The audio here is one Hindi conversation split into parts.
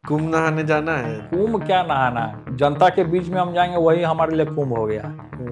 कुंभ नहाने जाना है? कुंभ क्या नहाना है, जनता के बीच में हम जाएंगे वही हमारे लिए कुंभ हो गया।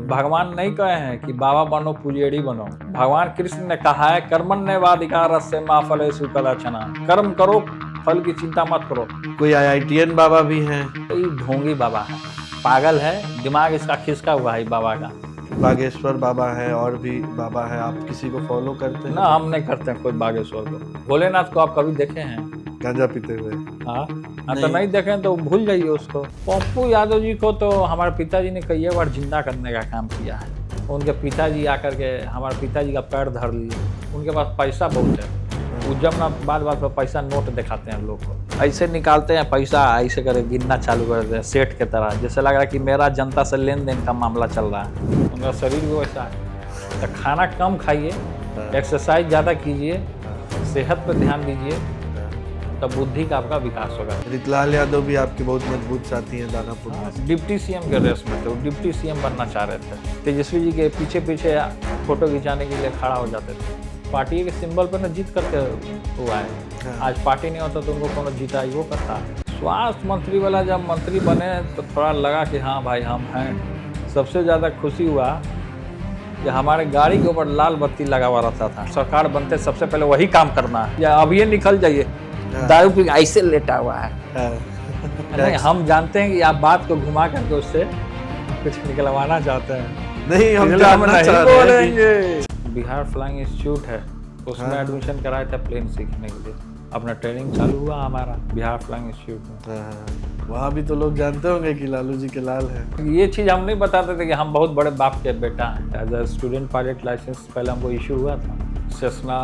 भगवान नहीं कहे हैं कि बाबा बनो पुजेड़ी बनो। भगवान कृष्ण ने कहा है कर्मण्येवाधिकारस्य मा फलेषु कदाचन, कर्म करो फल की चिंता मत करो। कोई IITN बाबा भी हैं? कोई ढोंगी बाबा है, पागल है, दिमाग इसका खिसका हुआ है बाबा का। बागेश्वर बाबा है और भी बाबा है, आप किसी को फॉलो करते हैं? ना, हम नहीं करते हैं कोई बागेश्वर को। भोलेनाथ को आप कभी देखे हैं? गांजा पीते हुए? हाँ, तो नहीं देखें तो भूल जाइए उसको। पप्पू यादव जी को तो हमारे पिताजी ने कई बार जिंदा करने का काम किया है। उनके पिताजी आकर के हमारे पिताजी का पैर धर लिए। उनके पास पैसा बहुत है, वो जब ना बात बात पर पैसा नोट दिखाते हैं लोग को, ऐसे निकालते हैं पैसा, ऐसे करे गिनना चालू कर देते हैं सेठ के तरह, जैसे लग रहा है कि मेरा जनता से लेन देन का मामला चल रहा है। उनका शरीर भी वैसा है। तो खाना कम खाइए, एक्सरसाइज ज़्यादा कीजिए, सेहत पर ध्यान दीजिए, तब बुद्धि का आपका विकास होगा। रितलाल यादव भी आपके बहुत मजबूत साथी हैं दानापुर में। डिप्टी सीएम के रेस में थे, वो डिप्टी सीएम बनना चाह रहे थे। तेजस्वी जी के पीछे पीछे फोटो खिंचाने के लिए खड़ा हो जाते थे। पार्टी के सिंबल पर न जीत करके हुआ है। आज पार्टी नहीं होता तो उनको कौन जीता वो करता। स्वास्थ्य मंत्री वाला जब मंत्री बने तो थोड़ा लगा कि हाँ भाई हम हैं। सबसे ज़्यादा खुशी हुआ कि हमारे गाड़ी के ऊपर लाल बत्ती लगा हुआ रहता था। सरकार बनते सबसे पहले वही काम करना है, या अब ये निकल जाइए दारू पी ऐसे लेटा हुआ है। नहीं, हम जानते हैं कि आप बात को घुमा करके उससे कुछ निकलवाना चाहते हैं। नहीं, हम जानना चाह रहे हैं कि बिहार फ्लाइंग इंस्टीट्यूट है, उसमें एडमिशन कराया था प्लेन सीखने के लिए। अपना ट्रेनिंग चालू हुआ हमारा बिहार फ्लाइंग इंस्टीट्यूट में। वहाँ भी तो लोग जानते होंगे कि लालू जी के लाल हैं। ये चीज़ हम नहीं बताते थे कि हम बहुत बड़े बाप के बेटा हैं। As a student pilot licence पहले हमको इशू हुआ था। सेस्ना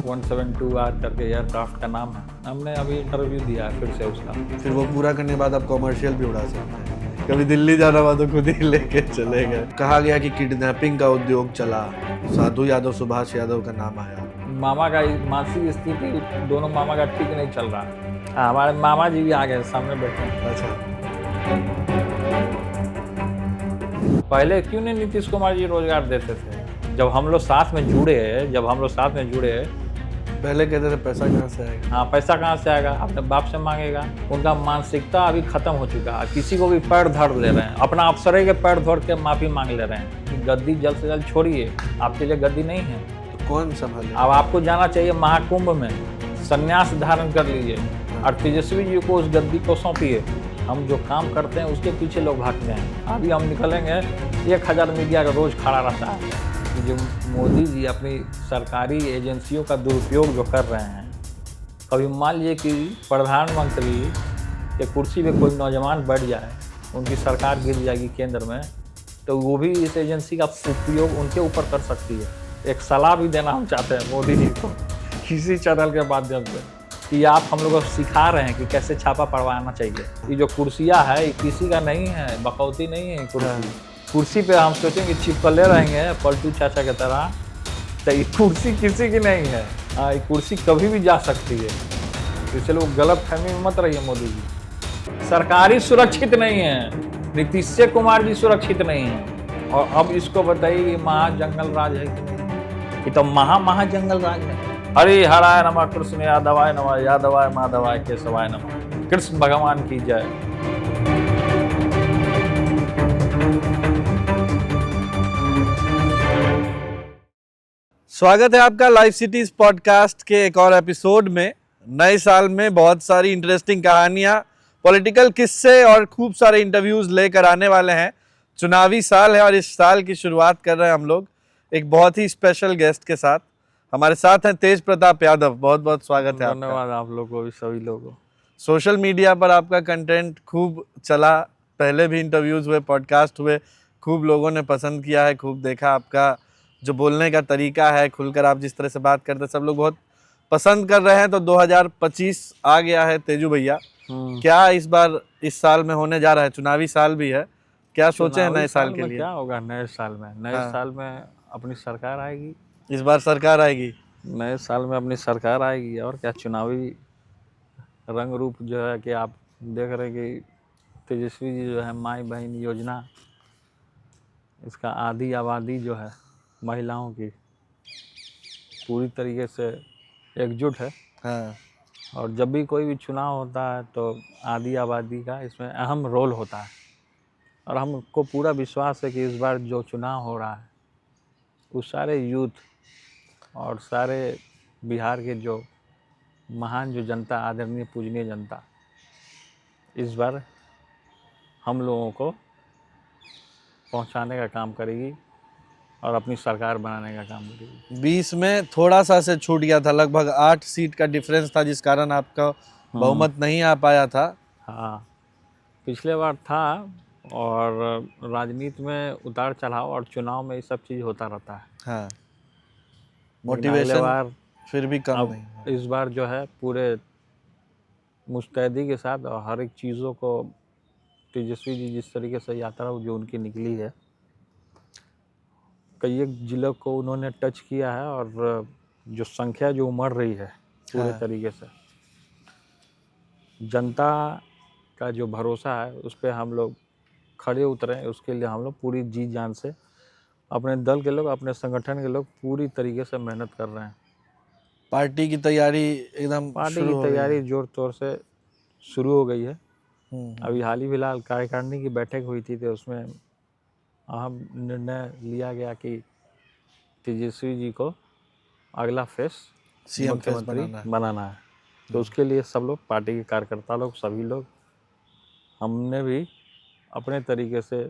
172R करके एयरक्राफ्ट का नाम है। हमने अभी इंटरव्यू दिया है फिर से उसका। फिर वो पूरा करने के बाद आप कॉमर्शियल भी उड़ा सकते हैं। कभी दिल्ली जाना हुआ तो खुद ही लेके चले गए। कहा गया कि किडनैपिंग का उद्योग चला, साधु यादव सुभाष यादव का नाम आया। मामा का मानसिक स्थिति दोनों मामा का ठीक नहीं चल रहा है। हमारे मामा जी भी आ गए सामने बैठे। अच्छा, पहले क्यों नहीं नीतीश कुमार जी रोजगार देते थे? जब हम लोग साथ में जुड़े पहले कहते थे पैसा कहाँ से आएगा। हाँ, पैसा कहाँ से आएगा, अपने बाप से मांगेगा। उनका मानसिकता अभी खत्म हो चुका है। किसी को भी पैर धर ले रहे हैं, अपना अफसर के पैर धर के माफी मांग ले रहे हैं कि गद्दी जल्द से जल्द छोड़िए, आपके लिए गद्दी नहीं है। तो कौन संभाले? अब आपको जाना चाहिए महाकुंभ में, संन्यास धारण कर लीजिए और तेजस्वी जी को उस गद्दी को सौंपिए। हम जो काम करते हैं उसके पीछे लोग भागते हैं। अभी हम निकलेंगे, 1000 मीडिया का रोज खड़ा रहता है कि जो मोदी जी अपनी सरकारी एजेंसियों का दुरुपयोग जो कर रहे हैं। कभी मान लीजिए कि प्रधानमंत्री के कुर्सी पे कोई नौजवान बैठ जाए, उनकी सरकार गिर जाएगी केंद्र में, तो वो भी इस एजेंसी का उपयोग उनके ऊपर कर सकती है। एक सलाह भी देना हम चाहते हैं मोदी जी को इसी चैनल के माध्यम से कि आप हम लोगों को सिखा रहे हैं कि कैसे छापा पड़वाना चाहिए। ये जो कुर्सियाँ है ये किसी का नहीं है, बकौती नहीं है। कुर्सी पे हम सोचेंगे चिपकले रहेंगे पलटू चाचा की तरह, तो ये कुर्सी किसी की नहीं है। हाँ, ये कुर्सी कभी भी जा सकती है। इसलिए लोग गलत फहमी में मत रहिए। मोदी जी सरकारी सुरक्षित नहीं है, नीतीश कुमार जी सुरक्षित नहीं है। और अब इसको बताइए महा जंगल राज है कि नहीं? ये तो महा जंगल राज है। हरि हराय नमः, कृष्ण यादवाय नमः, यादवाय माधवाय केशवाय नमः। कृष्ण भगवान की जय। स्वागत है आपका लाइव सिटीज पॉडकास्ट के एक और एपिसोड में। नए साल में बहुत सारी इंटरेस्टिंग कहानियां, पॉलिटिकल किस्से और खूब सारे इंटरव्यूज लेकर आने वाले हैं। चुनावी साल है और इस साल की शुरुआत कर रहे हैं हम लोग एक बहुत ही स्पेशल गेस्ट के साथ। हमारे साथ हैं तेज प्रताप यादव। बहुत बहुत स्वागत है। धन्यवाद आप लोगों को भी, सभी लोगों। सोशल मीडिया पर आपका कंटेंट खूब चला, पहले भी इंटरव्यूज हुए, पॉडकास्ट हुए, खूब लोगों ने पसंद किया है, खूब देखा। आपका जो बोलने का तरीका है, खुलकर आप जिस तरह से बात करते हैं, सब लोग बहुत पसंद कर रहे हैं। तो 2025 आ गया है तेजू भैया, क्या इस बार इस साल में होने जा रहा है? चुनावी साल भी है, क्या सोचे हैं नए साल के लिए? क्या होगा नए साल में? साल में अपनी सरकार आएगी। इस बार सरकार आएगी, नए साल में अपनी सरकार आएगी। और क्या, चुनावी रंग रूप जो है कि आप देख रहे हैं कि तेजस्वी जी जो है माई बहन योजना, इसका आधी आबादी जो है महिलाओं की पूरी तरीके से एकजुट है। हाँ। और जब भी कोई भी चुनाव होता है तो आधी आबादी का इसमें अहम रोल होता है। और हमको पूरा विश्वास है कि इस बार जो चुनाव हो रहा है वो सारे यूथ और सारे बिहार के जो महान जो जनता, आदरणीय पूजनीय जनता, इस बार हम लोगों को पहुंचाने का काम करेगी और अपनी सरकार बनाने का काम करेगी। 20 में थोड़ा सा से छूट गया था, लगभग 8 सीट का डिफरेंस था, जिस कारण आपका बहुमत नहीं आ पाया था। हाँ, पिछले बार था। और राजनीति में उतार चढ़ाव और चुनाव में ये सब चीज़ होता रहता है। हाँ, लेकिन अगले मोटिवेशन बार फिर भी कम अब नहीं है। इस बार जो है पूरे मुस्तैदी के साथ और हर एक चीज़ों को तेजस्वी जी जिस तरीके से यात्रा जो उनकी निकली है, कई एक जिलों को उन्होंने टच किया है। और जो संख्या जो उमड़ रही है पूरे हाँ। तरीके से, जनता का जो भरोसा है उस पर हम लोग खड़े उतरे। उसके लिए हम लोग पूरी जी जान से, अपने दल के लोग, अपने संगठन के लोग पूरी तरीके से मेहनत कर रहे हैं। पार्टी की तैयारी एकदम पार्टी शुरू की हो गई है। तैयारी जोर तौर से शुरू हो गई है। हम्म, अभी हाल ही फिलहाल कार्यकारिणी की बैठक हुई थी तो उसमें अहम निर्णय लिया गया कि तेजस्वी जी को अगला फेस सीएम फेस मुख्यमंत्री बनाना है। तो उसके लिए सब लोग, पार्टी के कार्यकर्ता लोग, सभी लोग, हमने भी अपने तरीके से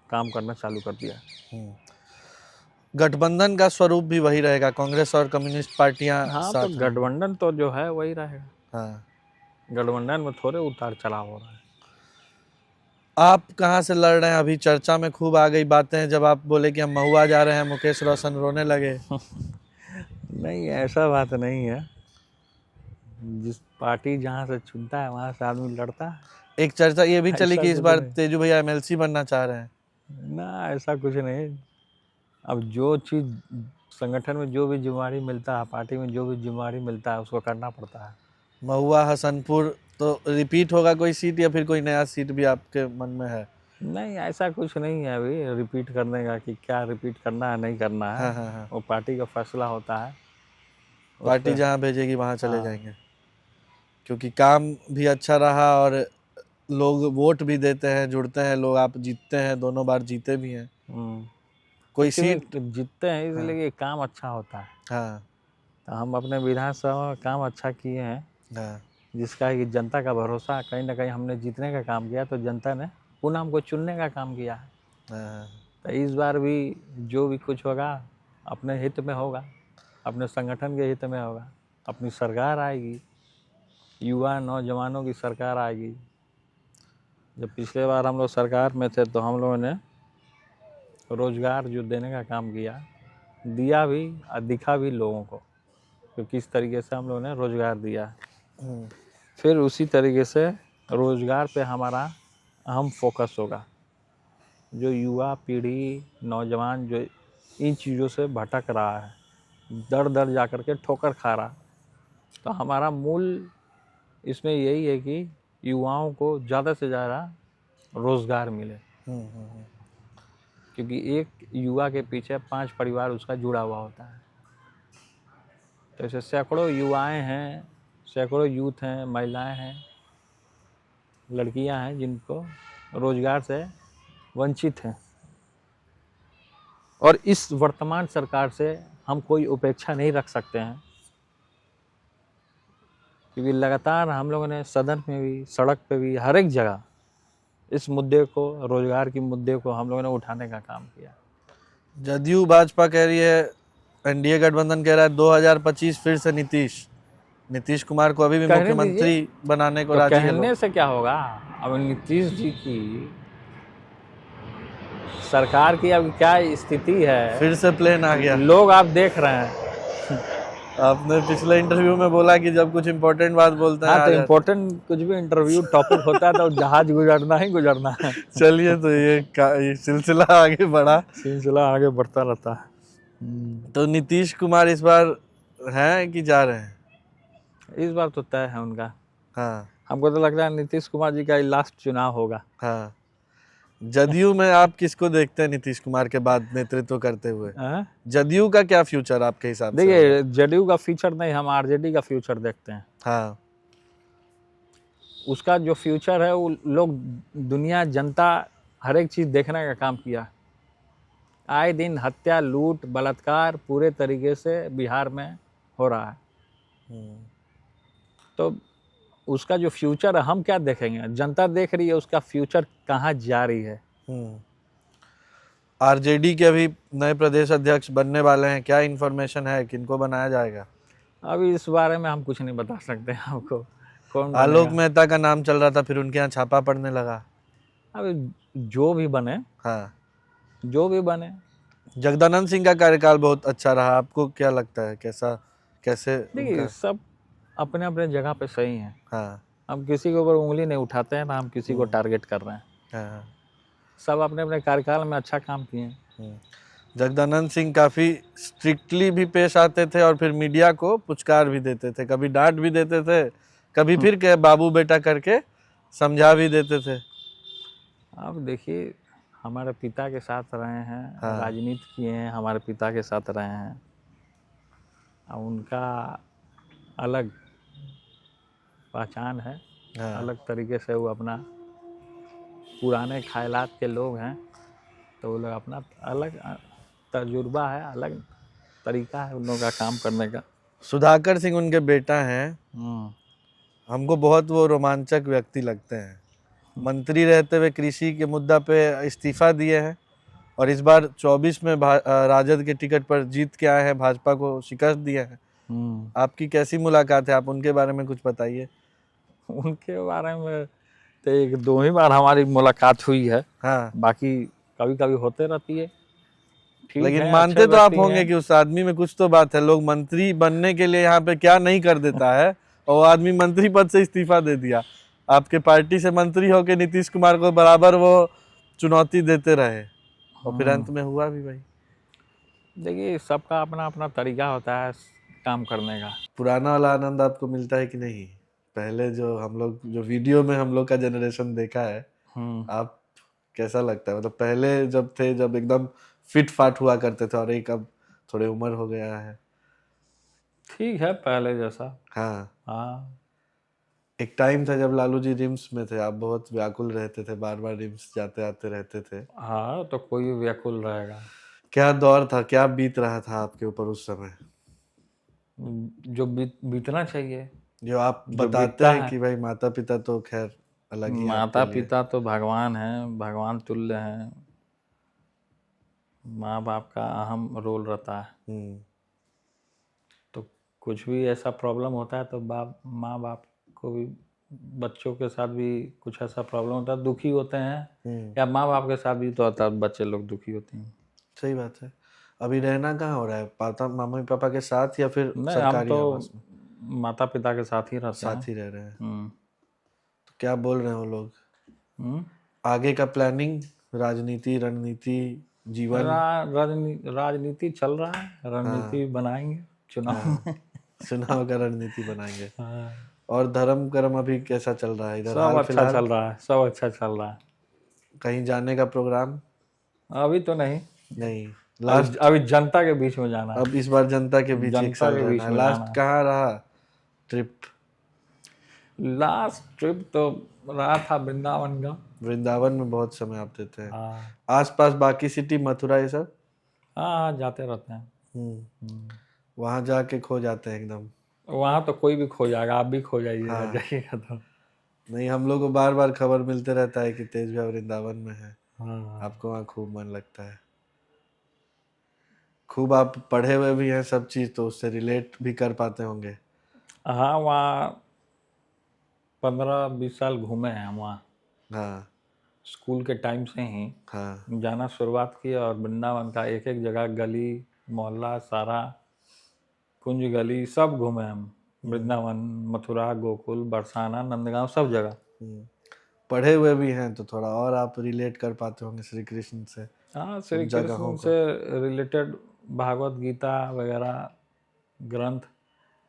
काम करना चालू कर दिया है। गठबंधन का स्वरूप भी वही रहेगा, कांग्रेस और कम्युनिस्ट पार्टियां हाँ, साथ तो रहेंगी। गठबंधन तो जो है वही रहेगा। हाँ। गठबंधन में थोड़े उतार चढ़ाव हो रहा है। आप कहाँ से लड़ रहे हैं? अभी चर्चा में खूब आ गई बातें जब आप बोले कि हम महुआ जा रहे हैं, मुकेश रोशन रोने लगे। नहीं, ऐसा बात नहीं है। जिस पार्टी जहाँ से चुनता है वहाँ से आदमी लड़ता है। एक चर्चा ये भी चली ऐसा कि इस कुछ बार नहीं। तेजू भैया एमएलसी बनना चाह रहे हैं। ना, ऐसा कुछ नहीं। अब जो चीज़ संगठन में जो भी जिम्मेवारी मिलता है, पार्टी में जो भी जिम्मेवारी मिलता है, उसको करना पड़ता है। महुआ, हसनपुर तो रिपीट होगा कोई सीट, या फिर कोई नया सीट भी आपके मन में है? नहीं, ऐसा कुछ नहीं है अभी रिपीट करने का कि क्या रिपीट करना है, नहीं करना है। हाँ। वो पार्टी का फैसला होता है। उस पार्टी पे- जहाँ भेजेगी वहाँ चले हाँ। जाएंगे, क्योंकि काम भी अच्छा रहा और लोग वोट भी देते हैं, जुड़ते हैं लोग। आप जीतते हैं, दोनों बार जीते भी हैं। कोई इसीलिए सीट? जीतते हैं, इसलिए कि काम अच्छा होता है। हाँ तो हम अपने विधानसभा में काम अच्छा किए हैं, हाँ जिसका है कि जनता का भरोसा, कहीं ना कहीं हमने जीतने का काम किया, तो जनता ने पुनः हमको चुनने का काम किया है। हाँ। तो इस बार भी जो भी कुछ होगा अपने हित में होगा, अपने संगठन के हित में होगा। अपनी सरकार आएगी, युवा नौजवानों की सरकार आएगी। जब पिछले बार हम लोग सरकार में थे तो हम लोगों ने रोजगार जो देने का काम किया, दिया भी और दिखा भी लोगों को कि किस तरीके से हम लोगों ने रोजगार दिया। फिर उसी तरीके से रोजगार पे हमारा अहम फोकस होगा। जो युवा पीढ़ी, नौजवान जो इन चीज़ों से भटक रहा है, दर दर जा कर के ठोकर खा रहा, तो हमारा मूल इसमें यही है कि युवाओं को ज़्यादा से ज़्यादा रोज़गार मिले। क्योंकि एक युवा के पीछे 5 परिवार उसका जुड़ा हुआ होता है। तो ऐसे सैकड़ों युवाएं हैं, सैकड़ों यूथ हैं, महिलाएं हैं, लड़कियां हैं जिनको रोज़गार से वंचित हैं। और इस वर्तमान सरकार से हम कोई उपेक्षा नहीं रख सकते हैं, क्योंकि लगातार हम लोगों ने सदन में भी, सड़क पे भी, हर एक जगह इस मुद्दे को, रोजगार के मुद्दे को हम लोगों ने उठाने का काम किया। जदयू भाजपा कह रही है, एनडीए गठबंधन कह रहा है 2025 फिर से नीतीश कुमार को अभी भी कहने मुख्यमंत्री बनाने को तो राजी है कहने लोग। से क्या होगा? अब नीतीश जी की सरकार की अब क्या स्थिति है, फिर से प्लेन आ गया। लोग आप देख रहे हैं। आपने पिछले इंटरव्यू में बोला कि जब कुछ इम्पोर्टेंट बात बोलते हैं हाँ, आ तो जाते हैं। इम्पोर्टेंट कुछ भी इंटरव्यू टॉपिक होता है तो जहाज गुजरना ही गुजरना है। चलिए, तो ये सिलसिला आगे बढ़ा। सिलसिला आगे बढ़ता रहता है। तो नीतीश कुमार इस बार हैं कि जा रहे हैं? इस बार तो तय है उनका। हाँ हमको तो लग रहा है नीतीश कुमार जी का ये लास्ट चुनाव होगा। हाँ। जदयू में आप किसको देखते हैं नीतीश कुमार के बाद नेतृत्व करते हुए? जदयू का क्या फ्यूचर आपके हिसाब से? देखिए, जदयू का फ्यूचर नहीं, हम आरजेडी का फ्यूचर देखते हैं। हाँ, उसका जो फ्यूचर है वो लोग, दुनिया, जनता हर एक चीज़ देखने का काम किया। आए दिन हत्या, लूट, बलात्कार पूरे तरीके से बिहार में हो रहा है। तो उसका जो फ्यूचर है, हम क्या देखेंगे? जनता देख रही है उसका फ्यूचर कहाँ जा रही है। आरजेडी के अभी नए प्रदेश अध्यक्ष बनने वाले हैं, क्या इन्फॉर्मेशन है, किनको बनाया जाएगा? अभी इस बारे में हम कुछ नहीं बता सकते आपको, कौन आलोक बनेगा। मेहता का नाम चल रहा था, फिर उनके यहाँ छापा पड़ने लगा। अभी जो भी बने, हाँ, जो भी बने। जगदानंद सिंह का कार्यकाल बहुत अच्छा रहा, आपको क्या लगता है, कैसे देखिए, उनका? सब अपने अपने जगह पे सही हैं। हाँ हम किसी के ऊपर उंगली नहीं उठाते हैं, ना हम किसी को टारगेट कर रहे हैं। हाँ। सब अपने अपने कार्यकाल में अच्छा काम किए हैं। जगदानंद सिंह काफी स्ट्रिक्टली भी पेश आते थे और फिर मीडिया को पुचकार भी देते थे, कभी डांट भी देते थे, कभी फिर के बाबू बेटा करके समझा भी देते थे। अब देखिए, हमारे पिता के साथ रहे हैं, हाँ। राजनीति किए हैं, हमारे पिता के साथ रहे हैं। अब उनका अलग पहचान है, हाँ। अलग तरीके से वो अपना, पुराने ख्यालात के लोग हैं, तो वो लोग अपना अलग तजुर्बा है, अलग तरीका है उन लोगों का काम करने का। सुधाकर सिंह उनके बेटा हैं, हमको बहुत वो रोमांचक व्यक्ति लगते हैं। मंत्री रहते हुए कृषि के मुद्दा पे इस्तीफा दिए हैं और इस बार 24 में राजद के टिकट पर जीत के आए हैं, भाजपा को शिकस्त दिए हैं। आपकी कैसी मुलाकात है, आप उनके बारे में कुछ बताइए। उनके बारे में तो एक दो ही बार हमारी मुलाकात हुई है। हाँ, बाकी कभी कभी होते रहती है। ठीक लेकिन है, मानते अच्छे तो आप व्यक्ति होंगे हैं। कि उस आदमी में कुछ तो बात है। लोग मंत्री बनने के लिए यहाँ पे क्या नहीं कर देता है, और वो आदमी मंत्री पद से इस्तीफा दे दिया। आपके पार्टी से मंत्री होके नीतीश कुमार को बराबर वो चुनौती देते रहे और फिर अंत में हुआ भी भाई। देखिए, सबका अपना अपना तरीका होता है काम करने का। पुराना वाला आनंद आपको मिलता है कि नहीं? पहले जो हम लोग, जो वीडियो में हम लोग का जनरेशन देखा है, आप कैसा लगता है? मतलब पहले जब थे, जब एकदम फिट फाट हुआ करते थे, और एक अब थोड़े उम्र हो गया है। ठीक है, पहले जैसा। हाँ, हाँ, एक टाइम था जब लालू जी रिम्स में थे, आप बहुत व्याकुल रहते थे, बार बार रिम्स जाते आते रहते थे। हाँ, तो कोई भी व्याकुल रहेगा। क्या दौर था, क्या बीत रहा था आपके ऊपर उस समय? जो बीतना चाहिए। जो आप जो बताते बीतता हैं है। कि भाई माता पिता तो खैर अलग ही माता आपके लिए। पिता तो भगवान हैं, भगवान तुल्य हैं। माँ बाप का अहम रोल रहता है। तो कुछ भी ऐसा प्रॉब्लम होता है तो माँ बाप को भी, बच्चों के साथ भी कुछ ऐसा प्रॉब्लम होता है, दुखी होते हैं, या माँ बाप के साथ भी तो होता है, बच्चे लोग दुखी होते हैं। सही बात है। अभी रहना कहाँ हो रहा है, मम्मी पापा के साथ या फिर नहीं, हम सरकारी आवास तो में? माता पिता के साथ ही रहते हैं। साथ ही रह रहे हैं। हम्म। तो क्या बोल रहे हैं वो लोग? हम्म। आगे का प्लानिंग, राजनीति, रणनीति, जीवन? राजनीति चल रहा है, रणनीति बनाएंगे चुनाव में। चुनाव का रणनीति बनाएंगे। हाँ। और धर्म कर्म अभी कैसा चल रहा है इधर? सब हाल अच्छा फिलहाल चल रहा है, सब अच्छा चल रहा है। कहीं जाने का प्रोग्राम? अभी तो नहीं। नहीं, लास्ट अभी जनता के बीच में जाना है। अब इस बार जनता के बीच एक जनता साल के बीच रहना है। में लास्ट जाना है। कहाँ रहा ट्रिप? लास्ट ट्रिप तो रहा था वृंदावन का। वृंदावन में बहुत समय आप देते हैं। हाँ, आसपास बाकी सिटी, मथुरा, ये सब? हाँ, जाते रहते हैं। वहां जाके खो जाते हैं एकदम। वहाँ तो कोई भी खो जाएगा, आप भी खो जाइएगा। हाँ। जाइएगा तो। नहीं, हम लोग को बार बार खबर मिलते रहता है कि तेज भैया वृंदावन में है। हाँ। आपको वहाँ खूब मन लगता है, खूब आप पढ़े हुए भी हैं सब चीज़, तो उससे रिलेट भी कर पाते होंगे। हाँ, वहाँ 15-20 साल घूमे हैं हम वहाँ। हाँ स्कूल के टाइम से ही हाँ। जाना शुरुआत की, और वृंदावन का एक एक जगह, गली मोहल्ला सारा, कुंज गली सब घूमे हम। वृंदावन, मथुरा, गोकुल, बरसाना, नंदगांव, सब जगह। पढ़े हुए भी हैं तो थोड़ा और आप रिलेट कर पाते होंगे श्री कृष्ण से। हाँ, श्री जगहों कृष्ण से रिलेटेड भागवत गीता वगैरह ग्रंथ,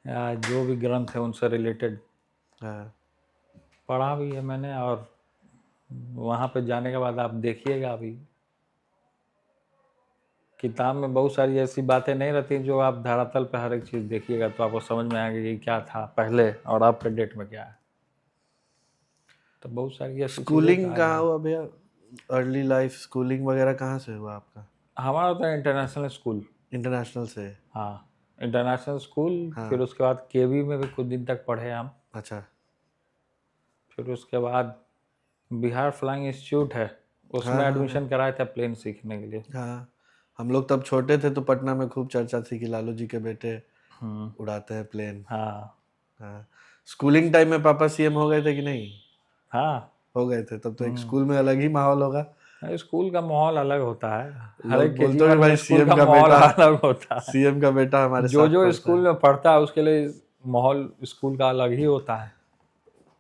या जो भी ग्रंथ है उनसे रिलेटेड हाँ। पढ़ा भी है मैंने। और वहाँ पे जाने के बाद आप देखिएगा, अभी किताब में बहुत सारी ऐसी बातें नहीं रहती जो आप धरातल पे हर एक चीज़ देखिएगा तो आपको समझ में आएगा कि क्या था पहले और अब के डेट में क्या है। तो बहुत सारी ऐसी चीजें स्कूलिंग तो कहाँ आई हुआ भैया? अर्ली लाइफ स्कूलिंग वगैरह कहाँ से हुआ आपका? हैं। हमारा तो इंटरनेशनल स्कूल, इंटरनेशनल से? हाँ इंटरनेशनल स्कूल। हाँ। फिर उसके बाद केवी में भी कुछ दिन तक पढ़े हम। अच्छा। फिर उसके बाद बिहार फ्लाइंग इंस्टीट्यूट है, उसमें हाँ, एडमिशन कराया था प्लेन सीखने के लिए। हाँ, हम लोग तब छोटे थे तो पटना में खूब चर्चा थी कि लालू जी के बेटे उड़ाते हैं प्लेन। हाँ हाँ। स्कूलिंग टाइम में पापा सीएम हो गए थे कि नहीं? हाँ। हो गए थे। तब तो एक स्कूल में अलग ही माहौल होगा। स्कूल का माहौल अलग होता है, हर लोग एक बोलते केजीवन होंगे भाई में स्कूल सीएम का का माहौल बेटा, अलग होता है। सीएम का बेटा हमारे जो साथ जो पढ़ता स्कूल है। में पढ़ता है उसके लिए माहौल स्कूल का अलग ही होता है।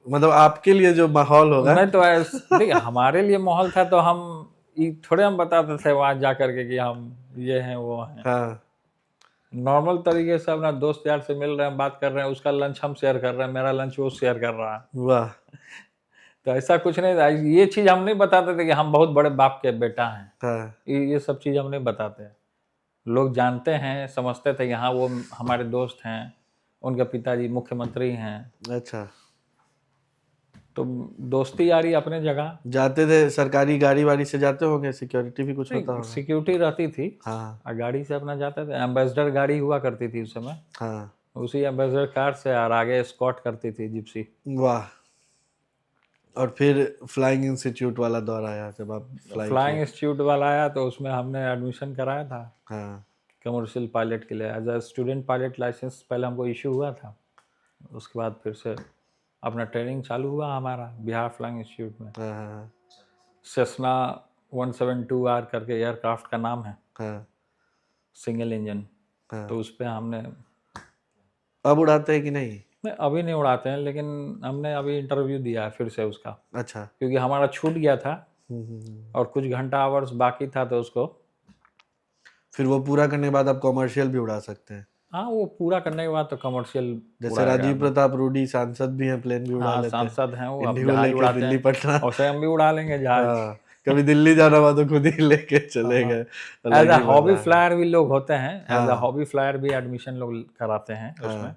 मतलब आपके लिए जो माहौल होगा। नहीं तो देखिए हमारे लिए माहौल था तो हम थोड़े हम बताते थे वहां जा करके कि हम ये हैं वो हैं। हाँ, नॉर्मल तरीके से अपना दोस्त यार से मिल रहे हैं, बात कर रहे हैं, उसका लंच हम शेयर कर रहे हैं, मेरा लंच वो शेयर कर रहा है। वाह। तो ऐसा कुछ नहीं था, ये चीज हम नहीं बताते थे कि हम बहुत बड़े बाप के बेटा हैं। हाँ, ये सब चीज हम नहीं बताते। लोग जानते हैं, समझते थे यहाँ वो हमारे दोस्त हैं, उनके पिताजी मुख्यमंत्री हैं, अच्छा। तो दोस्ती यारी अपने जगह। जाते थे सरकारी गाड़ी वाड़ी से जाते होंगे? सिक्योरिटी भी कुछ होता होगा? सिक्योरिटी रहती थी हाँ, और गाड़ी से अपना जाते थे। एम्बेसडर गाड़ी हुआ करती थी उस समय, हाँ। उसी एम्बेसडर कार से और आगे स्कॉट करती थी जिप्सी। वाह। और फिर फ्लाइंग इंस्टीट्यूट वाला दौर आया जब आप फ्लाइंग इंस्टीट्यूट वाला आया तो उसमें हमने एडमिशन कराया था हाँ, कमर्शियल पायलट के लिए। As a student pilot licence पहले हमको इशू हुआ था, उसके बाद फिर से अपना ट्रेनिंग चालू हुआ हमारा बिहार फ्लाइंग इंस्टीट्यूट में। हाँ, हाँ, सेस्ना 172R करके एयरक्राफ्ट का नाम है, हाँ, सिंगल इंजन। हाँ। तो उस पर हमने, अब उड़ाते हैं कि नहीं? अभी नहीं उड़ाते हैं लेकिन हमने अभी इंटरव्यू दिया है फिर से उसका, अच्छा। क्योंकि हमारा छूट गया था और कुछ घंटा आवर्स बाकी था तो उसको। फिर वो पूरा करने के बाद आप कॉमर्शियल भी उड़ा सकते हैं। हाँ वो पूरा करने के बाद तो कमर्शियल। जैसे राजीव प्रताप रूडी सांसद भी हैं, प्लेन भी उड़ा हाँ लेते हैं। सांसद हैं वो, अब इंडिगो जहाज लेके उड़ाते दिल्ली हैं पटना। और से हम भी उड़ा लेंगे जहाज। हाँ, कभी दिल्ली जाना हुआ तो खुद ही लेके चले गए। एज अ अलग ही हॉबी मजा है। फ्लायर भी लोग होते हैं, एज अ हाँ। हॉबी फ्लायर भी एडमिशन लोग कराते हैं उसमें। हाँ।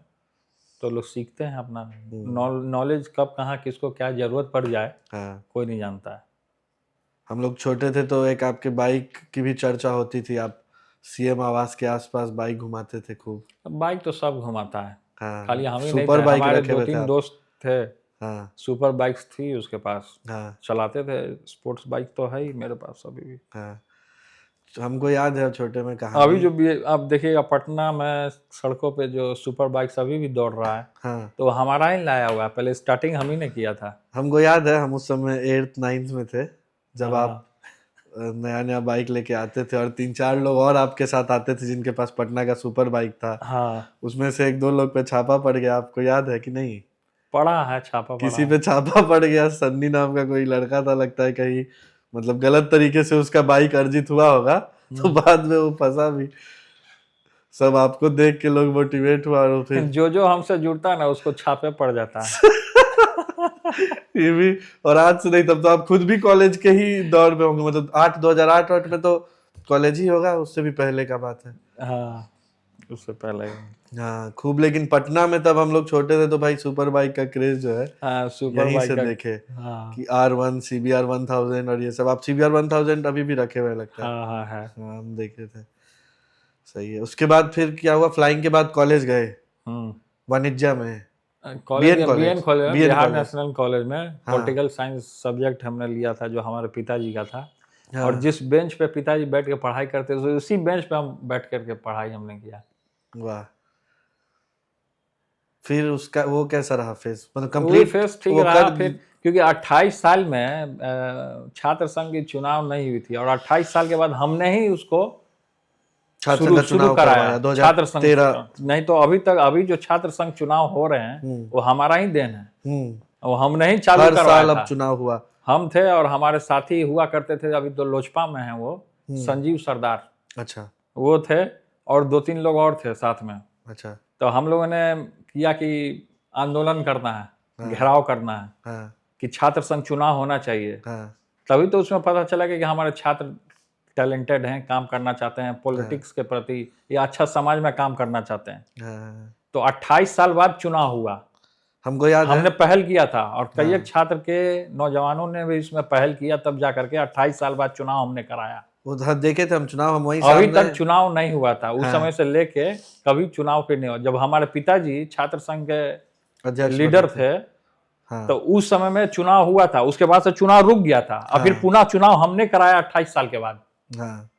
तो लोग सीखते हैं अपना नॉलेज, कब कहाँ किसको क्या जरूरत पड़ जाए हाँ। कोई नहीं जानता है। हम लोग छोटे थे तो एक आपके बाइक की भी चर्चा होती थी, आप सीएम आवास के आसपास बाइक घुमाते थे खूब। बाइक तो सब घुमाता है, हाँ, खाली हम ही नहीं सुपर थे, बाइक हमारे रखे हुए थे 2-3 आप। दोस्त थे, हाँ, सुपर बाइक्स थी उसके पास, हाँ, चलाते थे। स्पोर्ट्स बाइक तो है ही मेरे पास अभी भी। हाँ। तो हमको याद है छोटे में अभी कहानी। जो भी आप देखिएगा पटना में सड़कों पे जो सुपर बाइक्स अभी भी दौड़ रहा है हाँ, तो हमारा ही लाया हुआ है, पहले स्टार्टिंग हम ही ने किया था। हमको याद है हम उस समय 8th 9th में थे जब हाँ। आप नया नया बाइक लेके आते थे और 3-4 लोग और आपके साथ आते थे जिनके पास पटना का सुपर बाइक था। हाँ उसमें से 1-2 लोग पे छापा पड़ गया, आपको याद है कि नहीं? पड़ा है, छापा पड़ा किसी है। पे छापा पड़ गया, सन्नी नाम का कोई लड़का था लगता है, कहीं मतलब गलत तरीके से उसका बाइक अर्जित हुआ होगा तो बाद में वो फंसा भी। सब आपको देख के लोग मोटिवेट हुआ और फिर जो हमसे जुड़ता है ना उसको छापे पड़ जाता है। ये भी। और आज से नहीं, तब तो आप खुद भी कॉलेज के ही दौर में होंगे, मतलब 2008 में तो कॉलेज ही होगा, उससे भी पहले का बात है। हाँ उससे पहले। हाँ खूब। लेकिन पटना में तब हम लोग छोटे थे तो भाई सुपर बाइक का क्रेज जो है हाँ सुपर यहीं बाइक से का। देखे हाँ कि R1 CBR 1000 और ये सब। आप CBR 1000 अभी भी रखे हुए लगता है। हाँ हाँ है। हाँ, हम देखे थे। सही है। उसके बाद फिर क्या हुआ? फ्लाइंग के बाद कॉलेज गए वाणिज्य में? कॉलेज BN BN कॉलेज में, BN Bihar college. National college में पॉलिटिकल साइंस सब्जेक्ट हमने लिया था जो हमारे पिताजी का था। हाँ। और जिस बेंच पे पिताजी बैठ के पढ़ाई करते थे उसी बेंच पे हम बैठ करके पढ़ाई हमने किया। वाह। फिर उसका वो कैसा रहा फेस? मतलब वही कंप्लीट फेस ठीक रहा फिर, क्योंकि 28 साल में छात्र संघ की चुनाव नहीं हुई थी और 28 साल के बाद हमने ही उसको छात्र संघ का शुरू चुनाव कराया। करवाया छात्र संघ 2013। नहीं तो अभी जो छात्र संघ चुनाव हो रहे हैं वो हमारा ही देन है, वो हमने ही चालू हर करवाया साल था। अब चुनाव हुआ। हम थे और हमारे साथी हुआ करते थे, अभी तो लोजपा में हैं वो, संजीव सरदार अच्छा, वो थे और 2-3 लोग और थे साथ में। अच्छा। तो हम लोगों ने किया कि आंदोलन करना है, घेराव करना है हाँ, कि छात्र संघ चुनाव होना चाहिए। हाँ, तभी तो उसमें पता चला कि हमारे छात्र टैलेंटेड हैं, काम करना चाहते हैं पॉलिटिक्स के प्रति या अच्छा समाज में काम करना चाहते हैं। हाँ। तो 28 साल बाद चुनाव हुआ। हमको याद हमने है पहल किया था और कई हाँ। एक छात्र के नौजवानों ने भी इसमें पहल किया, तब जा करके 28 साल बाद चुनाव हमने कराया। उधर देखे थे हम चुनाव, हम वहीं अभी सामने। तक चुनाव नहीं हुआ था, उस हाँ। समय से लेके कभी चुनाव फिर नहीं हुआ। जब हमारे पिताजी छात्र संघ के अध्यक्ष लीडर बने थे हाँ तो उस समय में चुनाव हुआ था, उसके बाद से चुनाव रुक गया था और फिर हाँ। पुनः चुनाव हमने कराया 28 साल के बाद। हाँ,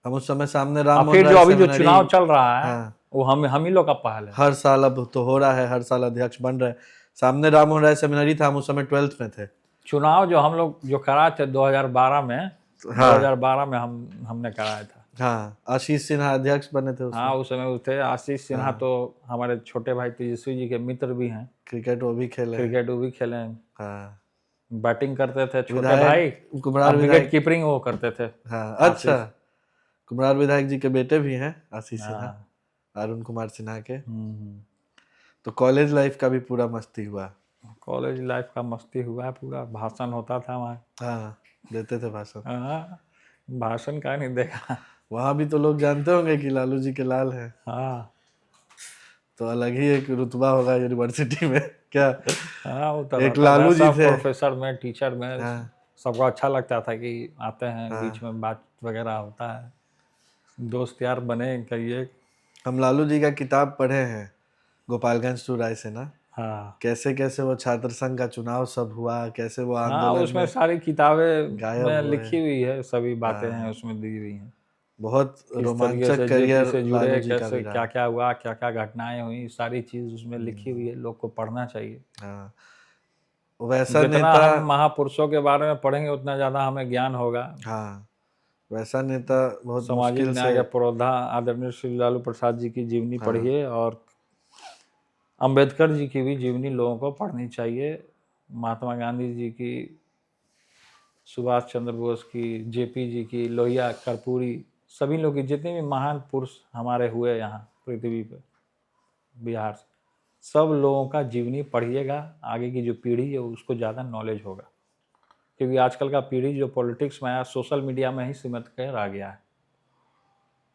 हम उस समय सामने राम और मोहन फिर जो राय अभी जो सेमिनरी, चुनाव चल रहा है हाँ, वो हम ही लोग का पहल है। हर साल अब तो हो रहा है, हर साल अध्यक्ष बन रहे हैं। सामने राम मोहन राय सेमिनरी था, हम उस समय 12th में थे। चुनाव जो हम लोग जो कराए थे 2012 में, हाँ 2012 में हमने कराया था। हाँ, आशीष सिन्हा अध्यक्ष बने थे उसमें। हाँ उस समय वो थे। आशीष सिन्हा हाँ। तो हमारे छोटे भाई तेजस्वी जी के मित्र भी हैं, क्रिकेट वो भी खेले हैं। क्रिकेट वो भी खेले हैं, हाँ, बैटिंग करते थे छोटे विधायक भाई, कुम्हरार विकेट विधायक, कीपिंग वो करते थे। हाँ अच्छा, कुम्हरार विधायक जी के बेटे भी हैं आशीष सिन्हा, हाँ। अरुण कुमार सिन्हा के। हम्म। तो कॉलेज लाइफ का भी पूरा मस्ती हुआ। कॉलेज लाइफ का मस्ती हुआ है पूरा, भाषण होता था वहाँ। हाँ, देते थे भाषण। हाँ, भाषण का नहीं देखा। वहाँ भी तो लोग जानते होंगे कि लालू जी के लाल हैं, हाँ तो अलग ही एक रुतबा होगा यूनिवर्सिटी में क्या। हाँ, वो तो एक रहता था, लालू जी सब थे। प्रोफेसर में, टीचर में, हाँ सबको अच्छा लगता था कि आते हैं, हाँ। बीच में बात वगैरह होता है, दोस्त यार बने कई एक। हम लालू जी का किताब पढ़े हैं, गोपालगंज टू रायसेना। हाँ कैसे कैसे वो छात्र संघ का चुनाव सब हुआ, कैसे वो हाँ, आंदोलन उसमें में सारी किताबें गायब में हुए। लिखी हुई है, सभी बातें हाँ। हैं उसमें दी हुई हैं। बहुत किस तरीके रोमांचक से जेपी करियर से लालू जुड़े, जी का कैसे भी क्या रहा। क्या हुआ, क्या क्या घटनाएं हुई, सारी चीज उसमें लिखी हुई है, लोग को पढ़ना चाहिए। हाँ, वैसा जितना नेता, हम महापुरुषों के बारे में पढ़ेंगे उतना ज्यादा हमें ज्ञान होगा। हाँ वैसा नेता बहुत सामाजिक मुश्किल न्याय से। के पुरोधा आदरणीय श्री लालू प्रसाद जी की जीवनी हाँ। पढ़िए, और अंबेडकर जी की भी जीवनी लोगों को पढ़नी चाहिए, महात्मा गांधी जी की, सुभाष चंद्र बोस की, जेपी जी की, लोहिया, कर्पूरी, सभी लोग की, जितने भी महान पुरुष हमारे हुए यहाँ पृथ्वी पे, बिहार से, सब लोगों का जीवनी पढ़िएगा। आगे की जो पीढ़ी है उसको ज़्यादा नॉलेज होगा, क्योंकि आजकल का पीढ़ी जो पॉलिटिक्स में आया, सोशल मीडिया में ही सीमित कर आ गया है।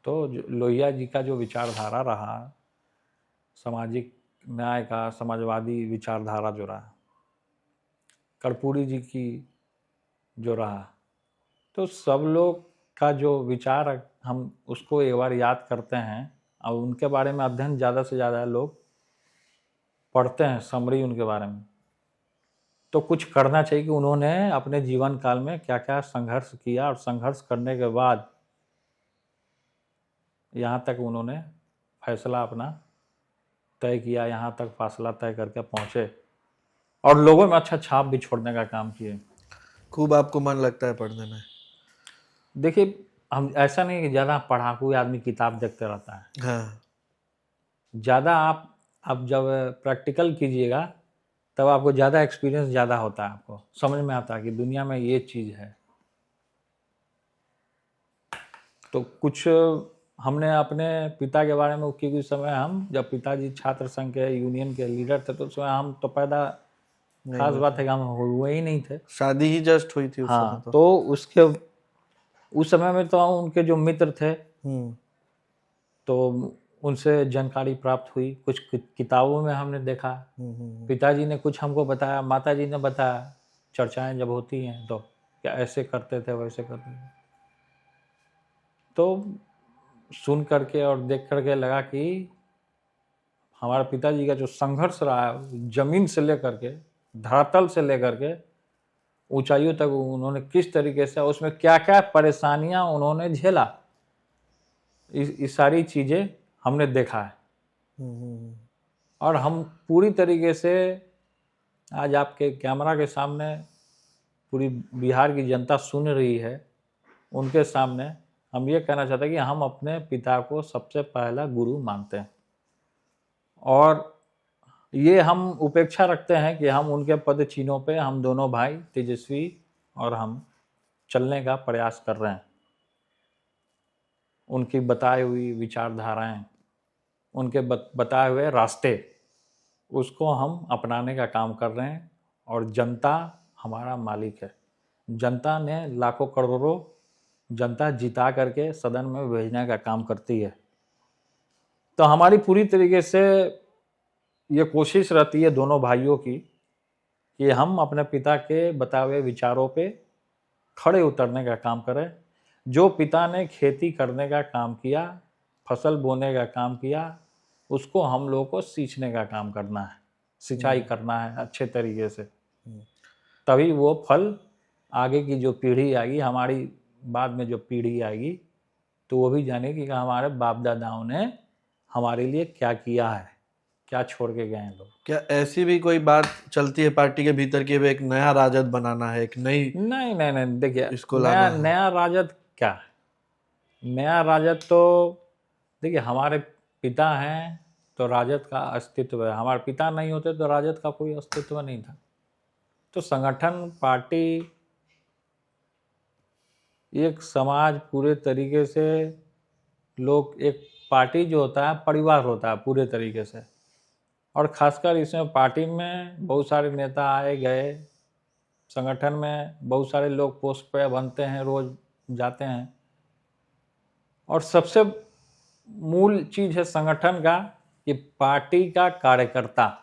तो लोहिया जी का जो विचारधारा रहा, सामाजिक न्याय का, समाजवादी विचारधारा जो रहा, कर्पूरी जी की जो रहा, तो सब लोग का जो विचार हम उसको एक बार याद करते हैं और उनके बारे में अध्ययन ज़्यादा से ज़्यादा लोग पढ़ते हैं, समरी उनके बारे में, तो कुछ करना चाहिए कि उन्होंने अपने जीवन काल में क्या क्या संघर्ष किया, और संघर्ष करने के बाद यहाँ तक उन्होंने फैसला अपना तय किया, यहाँ तक फासला तय करके पहुँचे और लोगों में अच्छा छाप भी छोड़ने का काम किए। खूब आपको मन लगता है पढ़ने में? देखिए, हम ऐसा नहीं कि ज़्यादा पढ़ाकू आदमी किताब देखते रहता है। हाँ ज़्यादा आप जब प्रैक्टिकल कीजिएगा तब आपको ज़्यादा एक्सपीरियंस ज़्यादा होता है, आपको समझ में आता है कि दुनिया में ये चीज़ है। तो कुछ हमने अपने पिता के बारे में, क्योंकि उस समय हम जब पिताजी छात्र संघ के यूनियन के लीडर थे तो उस समय हम तो पैदा, खास बात है कि हम हुए ही नहीं थे, शादी ही जस्ट हुई थी उस हाँ समय तो उसके उस समय में तो उनके जो मित्र थे तो उनसे जानकारी प्राप्त हुई, कुछ किताबों में हमने देखा, पिताजी ने कुछ हमको बताया, माताजी ने बताया, चर्चाएं जब होती हैं तो क्या ऐसे करते थे वैसे करते थे, तो सुन करके और देख करके लगा कि हमारे पिताजी का जो संघर्ष रहा है, जमीन से लेकर के, धरातल से लेकर के ऊंचाइयों तक उन्होंने किस तरीके से, उसमें क्या क्या परेशानियां उन्होंने झेला, इस सारी चीज़ें हमने देखा है। और हम पूरी तरीके से आज आपके कैमरा के सामने पूरी बिहार की जनता सुन रही है, उनके सामने हम ये कहना चाहते हैं कि हम अपने पिता को सबसे पहला गुरु मानते हैं, और ये हम उपेक्षा रखते हैं कि हम उनके पद चिन्हों पे, हम दोनों भाई तेजस्वी और हम चलने का प्रयास कर रहे हैं। उनकी बताई हुई विचारधाराएं, उनके बताए हुए रास्ते, उसको हम अपनाने का काम कर रहे हैं, और जनता हमारा मालिक है। जनता ने लाखों करोड़ों जनता जिता करके सदन में भेजने का काम करती है, तो हमारी पूरी तरीके से ये कोशिश रहती है दोनों भाइयों की कि हम अपने पिता के बताए हुए विचारों पे खड़े उतरने का काम करें। जो पिता ने खेती करने का काम किया, फसल बोने का काम किया, उसको हम लोगों को सींचने का काम करना है, सिंचाई करना है अच्छे तरीके से। तभी वो फल आगे की जो पीढ़ी आएगी, हमारी बाद में जो पीढ़ी आएगी, तो वो भी जानेगी कि हमारे बाप दादाओं ने हमारे लिए क्या किया है, क्या छोड़ के गए हैं लोग। क्या ऐसी भी कोई बात चलती है पार्टी के भीतर कि एक नया राजद बनाना है, एक नई? नहीं नहीं नहीं, देखिए इसको लाना है। नया राजद क्या है? नया राजद तो देखिए, हमारे पिता हैं तो राजद का अस्तित्व है, हमारे पिता नहीं होते तो राजद का कोई अस्तित्व नहीं था। तो संगठन, पार्टी, एक समाज पूरे तरीके से, लोग, एक पार्टी जो होता है परिवार होता है पूरे तरीके से। और खासकर इसमें पार्टी में बहुत सारे नेता आए गए, संगठन में बहुत सारे लोग पोस्ट पे बनते हैं, रोज जाते हैं। और सबसे मूल चीज़ है संगठन का कि पार्टी का कार्यकर्ता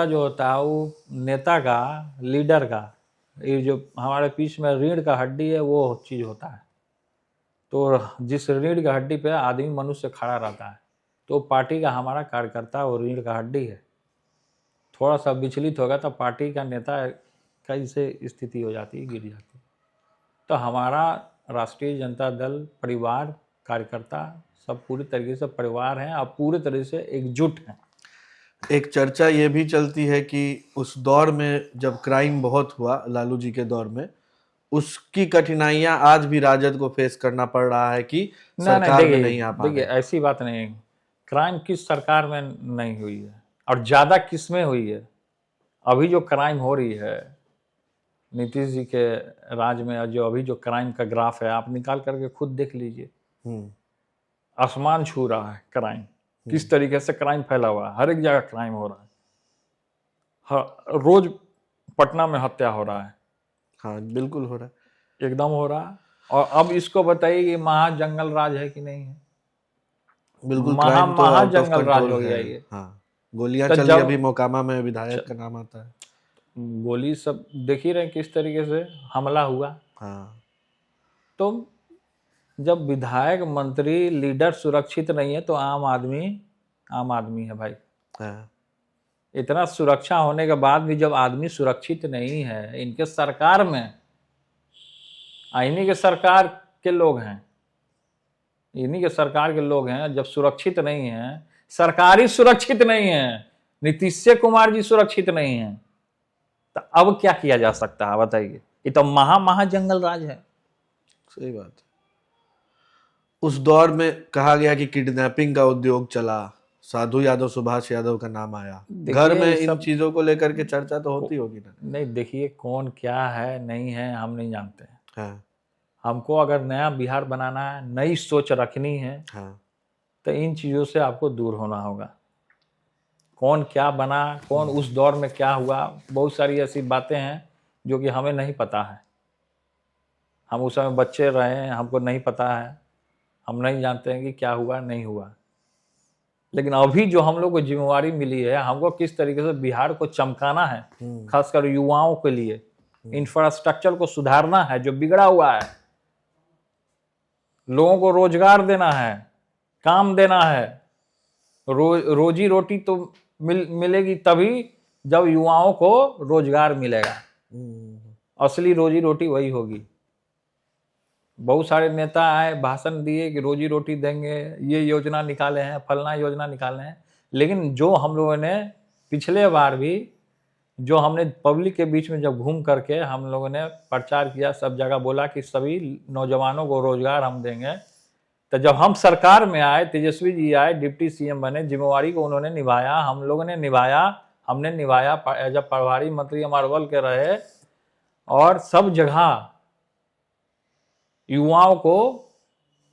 जो होता है वो नेता का, लीडर का, ये जो हमारे बीच में रीढ़ का हड्डी है वो चीज़ होता है। तो जिस रीढ़ का हड्डी पे आदमी मनुष्य खड़ा रहता है, तो पार्टी का हमारा कार्यकर्ता वो रीढ़ का हड्डी है। थोड़ा सा विचलित होगा तो पार्टी का नेता कैसे स्थिति हो जाती है, गिर जाती है। तो हमारा राष्ट्रीय जनता दल परिवार, कार्यकर्ता सब पूरी तरीके से परिवार हैं और पूरे तरीके से एकजुट हैं। एक चर्चा ये भी चलती है कि उस दौर में जब क्राइम बहुत हुआ, लालू जी के दौर में, उसकी कठिनाइयां आज भी राजद को फेस करना पड़ रहा है कि सरकार में नहीं आ पा रहे। देखिए ऐसी बात नहीं है। क्राइम किस सरकार में नहीं हुई है और ज़्यादा किस में हुई है? अभी जो क्राइम हो रही है नीतीश जी के राज में, और जो अभी जो क्राइम का ग्राफ है आप निकाल करके खुद देख लीजिए, आसमान छू रहा है क्राइम। किस तरीके से क्राइम फैला हुआ है, हर एक जगह क्राइम हो रहा है। रोज पटना में हत्या हो रहा है। हाँ बिल्कुल हो रहा है, एकदम हो रहा है। और अब इसको बताइए कि महा जंगल राज है कि नहीं है? बिल्कुल महा जंगल राज हो गया ये। हाँ, गोलियां तो चल रही, अभी मोकामा में विधायक का नाम आता है। गोली सब देख ही रहे किस तरीके से हमला हुआ। हाँ, तो जब विधायक, मंत्री, लीडर सुरक्षित नहीं है तो आम आदमी है भाई। हाँ। इतना सुरक्षा होने के बाद भी जब आदमी सुरक्षित नहीं है, इनके सरकार में, इन्हीं के सरकार के लोग हैं, इन्हीं के सरकार के लोग हैं, जब सुरक्षित नहीं है, सरकार ही सुरक्षित नहीं है, नीतीश कुमार जी सुरक्षित नहीं है, तो अब क्या किया जा सकता है बताइए? ये तो महा जंगल राज है। सही बात है। उस दौर में कहा गया कि किडनैपिंग का उद्योग चला, साधु यादव, सुभाष यादव का नाम आया। घर में इन चीजों को लेकर के चर्चा तो होती होगी ना? नहीं, देखिए कौन क्या है नहीं है हम नहीं जानते हैं। हाँ। हमको अगर नया बिहार बनाना है, नई सोच रखनी है, हाँ। तो इन चीज़ों से आपको दूर होना होगा। कौन क्या बना, कौन उस दौर में क्या हुआ, बहुत सारी ऐसी बातें हैं जो कि हमें नहीं पता है। हम उस समय बच्चे रहे हैं, हमको नहीं पता है, हम नहीं जानते हैं कि क्या हुआ नहीं हुआ। लेकिन अभी जो हम लोग को जिम्मेवारी मिली है, हमको किस तरीके से बिहार को चमकाना है, खासकर युवाओं के लिए इंफ्रास्ट्रक्चर को सुधारना है जो बिगड़ा हुआ है, लोगों को रोजगार देना है, काम देना है। रोजी रोटी तो मिलेगी तभी जब युवाओं को रोजगार मिलेगा। असली रोजी रोटी वही होगी। बहुत सारे नेता आए, भाषण दिए कि रोजी रोटी देंगे, ये योजना निकाले हैं, फलना योजना निकाले हैं, लेकिन जो हम लोगों ने पिछले बार भी जो हमने पब्लिक के बीच में जब घूम करके हम लोगों ने प्रचार किया, सब जगह बोला कि सभी नौजवानों को रोजगार हम देंगे, तो जब हम सरकार में आए, तेजस्वी जी आए, डिप्टी सीएम बने, जिम्मेवारी को उन्होंने निभाया, हम लोगों ने निभाया, हमने निभाया, जब प्रभारी मंत्री हमारे बल के रहे और सब जगह युवाओं को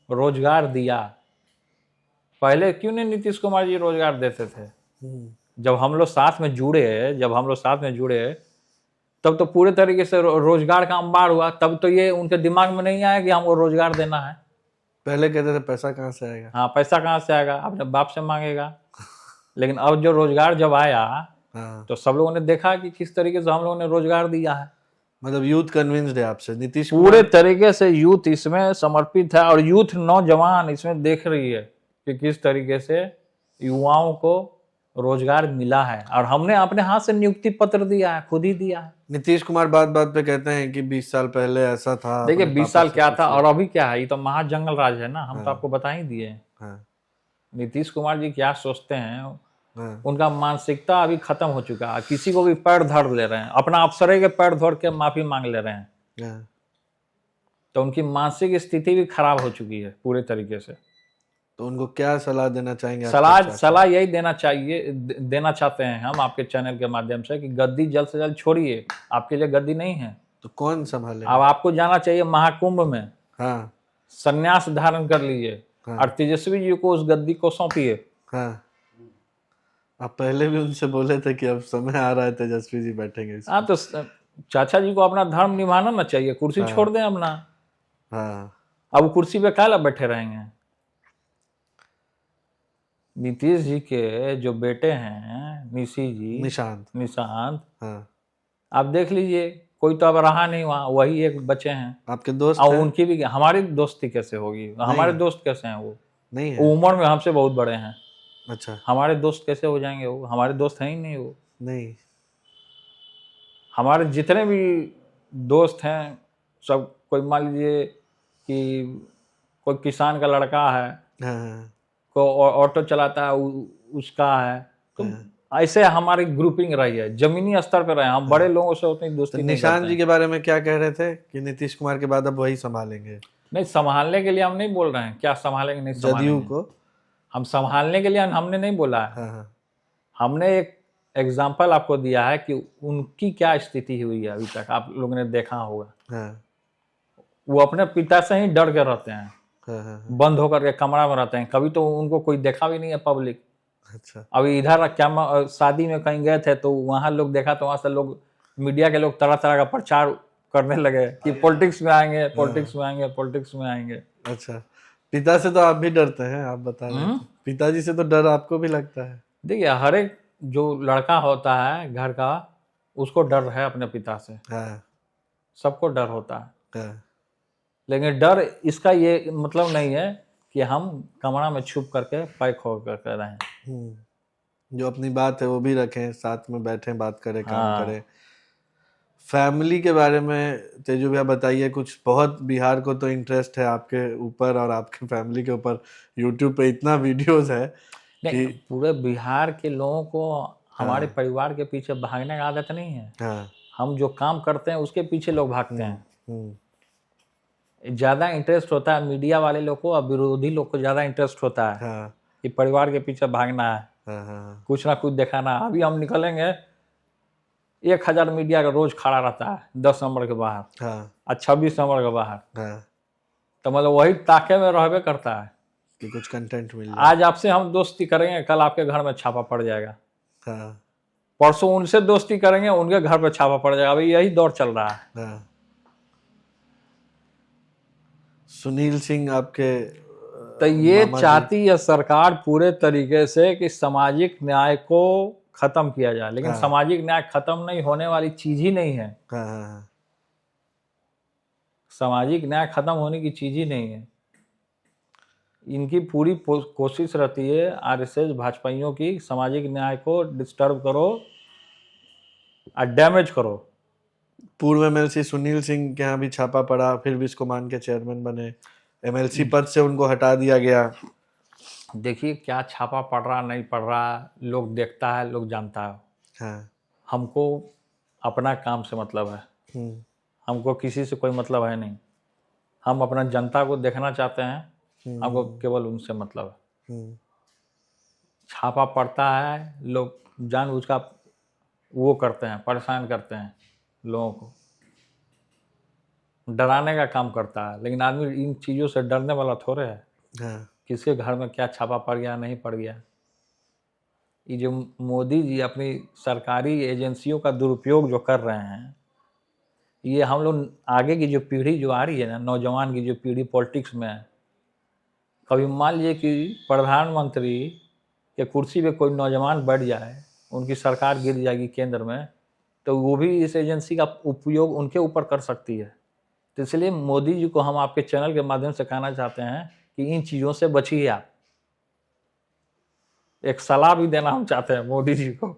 रोजगार दिया। पहले क्यों नहीं नीतीश कुमार जी रोजगार देते थे? जब हम लोग साथ में जुड़े तब तो पूरे तरीके से रोजगार का अंबार हुआ। तब तो ये उनके दिमाग में नहीं आया कि हमको रोजगार देना है। पहले कहते थे पैसा कहाँ से आएगा। हाँ, पैसा कहाँ से आएगा, अपने बाप से मांगेगा। लेकिन अब जो रोजगार जब आया हाँ, तो सब लोगों ने देखा कि किस तरीके से हम लोगों ने रोजगार दिया है। मतलब यूथ कन्विंस्ड है आपसे, नीतीश पूरे कुमार। तरीके से यूथ इसमें समर्पित है और यूथ नौजवान इसमें देख रही है कि किस तरीके से युवाओं को रोजगार मिला है, और हमने अपने हाथ से नियुक्ति पत्र दिया है, खुद ही दिया है। नीतीश कुमार बात बात पे कहते हैं कि 20 साल पहले ऐसा था, देखिए अपने 20 पापा साल से क्या पूछ था लो। और अभी क्या है, ये तो महाजंगल राज है ना, हम तो हाँ। आपको बता ही दिए हैं। हाँ, नीतीश कुमार जी क्या सोचते हैं, हाँ, उनका मानसिकता अभी खत्म हो चुका है। किसी को भी पैर धर ले रहे हैं, अपना अफसरे के पैर धर के माफी मांग ले रहे हैं, हाँ। तो उनकी मानसिक स्थिति भी खराब हो चुकी है पूरे तरीके से। तो उनको क्या सलाह देना चाहेंगे? सलाह यही देना चाहते हैं हम आपके चैनल के माध्यम से कि गद्दी जल्द से जल्द छोड़िए, आपके लिए गद्दी नहीं है। तो कौन संभाले? अब आपको जाना चाहिए महाकुंभ में, हाँ, संन्यास धारण कर लीजिए हाँ। और तेजस्वी जी को उस गद्दी को सौंपिए। हाँ। आप पहले भी उनसे बोले थे कि अब समय आ रहा है, तेजस्वी जी बैठेंगे इसमें। हाँ, तो चाचा जी को अपना धर्म निभाना ना चाहिए, कुर्सी छोड़ दें अपना। हाँ, अब वो कुर्सी पे काला बैठे रहेंगे। नीतीश जी के जो बेटे हैं निशांत, हाँ। आप देख लीजिए, कोई तो अब रहा नहीं वहाँ, वही एक बचे हैं। आपके दोस्त और हैं? उनकी भी हमारी दोस्ती कैसे होगी? हमारे दोस्त कैसे हैं वो? नहीं है? वो उम्र में हमसे बहुत बड़े हैं, अच्छा, हमारे दोस्त कैसे हो जाएंगे? वो हमारे दोस्त हैं ही नहीं। वो नहीं। हमारे जितने भी दोस्त हैं सब, कोई मान लीजिए कि कोई किसान का लड़का है, हाँ, को ऑटो चलाता है, उसका है, तो ऐसे हमारी ग्रुपिंग रही है, जमीनी स्तर पर रहे। हम बड़े लोगों से उतनी तो दोस्ती नहीं निशांत करते जी के बारे में क्या कह रहे थे कि नीतीश कुमार के बाद अब वही संभालेंगे नहीं, संभालने के लिए हम नहीं बोल रहे हैं, क्या संभालेंगे नहीं जदयू संभालेंगे, को? हम संभालने के लिए हमने नहीं बोला है। हाँ, हाँ, हमने एक एग्जाम्पल आपको दिया है कि उनकी क्या स्थिति हुई है अभी तक, आप लोगों ने देखा होगा। हाँ, वो अपने पिता से ही डर के रहते हैं, हाँ, हाँ। बंद होकर के कमरा में रहते हैं, कभी तो उनको कोई देखा भी नहीं है पब्लिक। अच्छा, अभी इधर क्या शादी में कहीं गए थे तो वहां लोग देखा, तो वहां से लोग, मीडिया के लोग तरह तरह का प्रचार करने लगे कि पॉलिटिक्स में आएंगे, पॉलिटिक्स में आएंगे, पॉलिटिक्स में आएंगे। अच्छा। पिता से तो आप भी डरते हैं, आप बता रहे थे। पिताजी से तो डर आपको भी लगता है? देखिए, हर एक जो लड़का होता है घर का, उसको डर है अपने पिता से, हाँ, सबको डर होता है। हाँ, लेकिन डर इसका ये मतलब नहीं है कि हम कमरा में छुप करके पैक हो करके रहें। जो अपनी बात है वो भी रखें, साथ में बैठें, बात करें, काम हाँ। करें। फैमिली के बारे में तेजू भैया बताइए कुछ। बहुत बिहार को तो इंटरेस्ट है आपके ऊपर और आपके फैमिली के ऊपर, यूट्यूब पे इतना वीडियोस है नहीं, कि पूरे बिहार के लोगों को हमारे परिवार के पीछे भागने का आदत नहीं है। हाँ, हम जो काम करते हैं उसके पीछे लोग भागते हैं। हम्म, ज्यादा इंटरेस्ट होता है मीडिया वाले लोग को और विरोधी लोग को ज्यादा इंटरेस्ट होता है हाँ, कि परिवार के पीछे भागना है, हाँ, हाँ, कुछ ना कुछ दिखाना। अभी हम निकलेंगे, 1000 मीडिया का रोज खड़ा रहता है 10 नंबर के बाहर हाँ, और 26 नंबर के बाहर, हाँ, तो मतलब वही ताके में रहबे करता है कि कुछ कंटेंट मिल जाए। आज आपसे हम दोस्ती करेंगे, कल आपके घर में छापा पड़ जाएगा, हाँ, परसों उनसे दोस्ती करेंगे, उनके घर पे छापा पड़ जाएगा। अभी यही दौर चल रहा है। हाँ। सुनील सिंह आपके तो ये मामा जी। चाहती है सरकार पूरे तरीके से कि सामाजिक न्याय को खत्म किया जाए, लेकिन हाँ। सामाजिक न्याय खत्म नहीं होने वाली चीज ही नहीं है। हाँ, हाँ, हाँ, सामाजिक न्याय खत्म होने की चीज ही नहीं है। इनकी पूरी कोशिश रहती है आरएसएस भाजपाइयों की, सामाजिक न्याय को डिस्टर्ब करो और डैमेज करो। पूर्व एमएलसी सुनील सिंह के यहाँ भी छापा पड़ा, फिर विस्कोमान के चेयरमैन बने, एमएलसी पद से उनको हटा दिया गया। देखिए क्या छापा पड़ रहा नहीं पड़ रहा, लोग देखता है, लोग जानता है। हाँ, हमको अपना काम से मतलब है, हमको किसी से कोई मतलब है नहीं। हम अपना जनता को देखना चाहते हैं, हमको केवल उनसे मतलब है। छापा पड़ता है, लोग जानबूझ का वो करते हैं, परेशान करते हैं लोगों को, डराने का काम करता है। लेकिन आदमी इन चीज़ों से डरने वाला थोड़े है। हाँ, किसके घर में क्या छापा पड़ गया नहीं पड़ गया। ये जो मोदी जी अपनी सरकारी एजेंसियों का दुरुपयोग जो कर रहे हैं, ये हम लोग आगे की जो पीढ़ी जो आ रही है ना, नौजवान की जो पीढ़ी पॉलिटिक्स में है, कभी मान लीजिए कि प्रधानमंत्री कि कुर्सी पे कोई नौजवान बैठ जाए, उनकी सरकार गिर जाएगी केंद्र में, तो वो भी इस एजेंसी का उपयोग उनके ऊपर कर सकती है। तो इसलिए मोदी जी को हम आपके चैनल के माध्यम से कहना चाहते हैं कि इन चीज़ों से बचिए आप। एक सलाह भी देना हम चाहते हैं मोदी जी को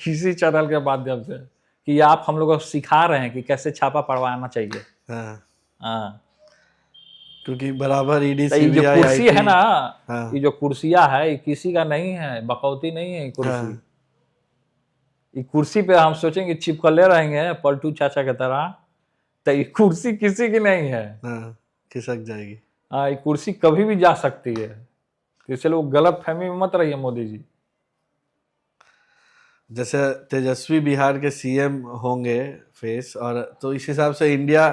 इसी चैनल के माध्यम से, कि आप हम लोगों को सिखा रहे हैं कि कैसे छापा पड़वाना चाहिए। हाँ, हाँ, क्योंकि बराबर ईडी तो ये जो सीबीआई कुर्सी है ना, हाँ। ये जो कुर्सियाँ है, ये किसी का नहीं है, बकौती नहीं है ये कुर्सी। हाँ। ये कुर्सी पे हम सोचेंगे चिपकले रहेंगे पलटू चाचा की तरह, तो ये कुर्सी किसी की नहीं है। हाँ, खिसक जाएगी। हाँ, ये कुर्सी कभी भी जा सकती है, तो इसलिए वो गलत फहमी में मत रहिए मोदी जी। जैसे तेजस्वी बिहार के सीएम होंगे फेस, और तो इस हिसाब से इंडिया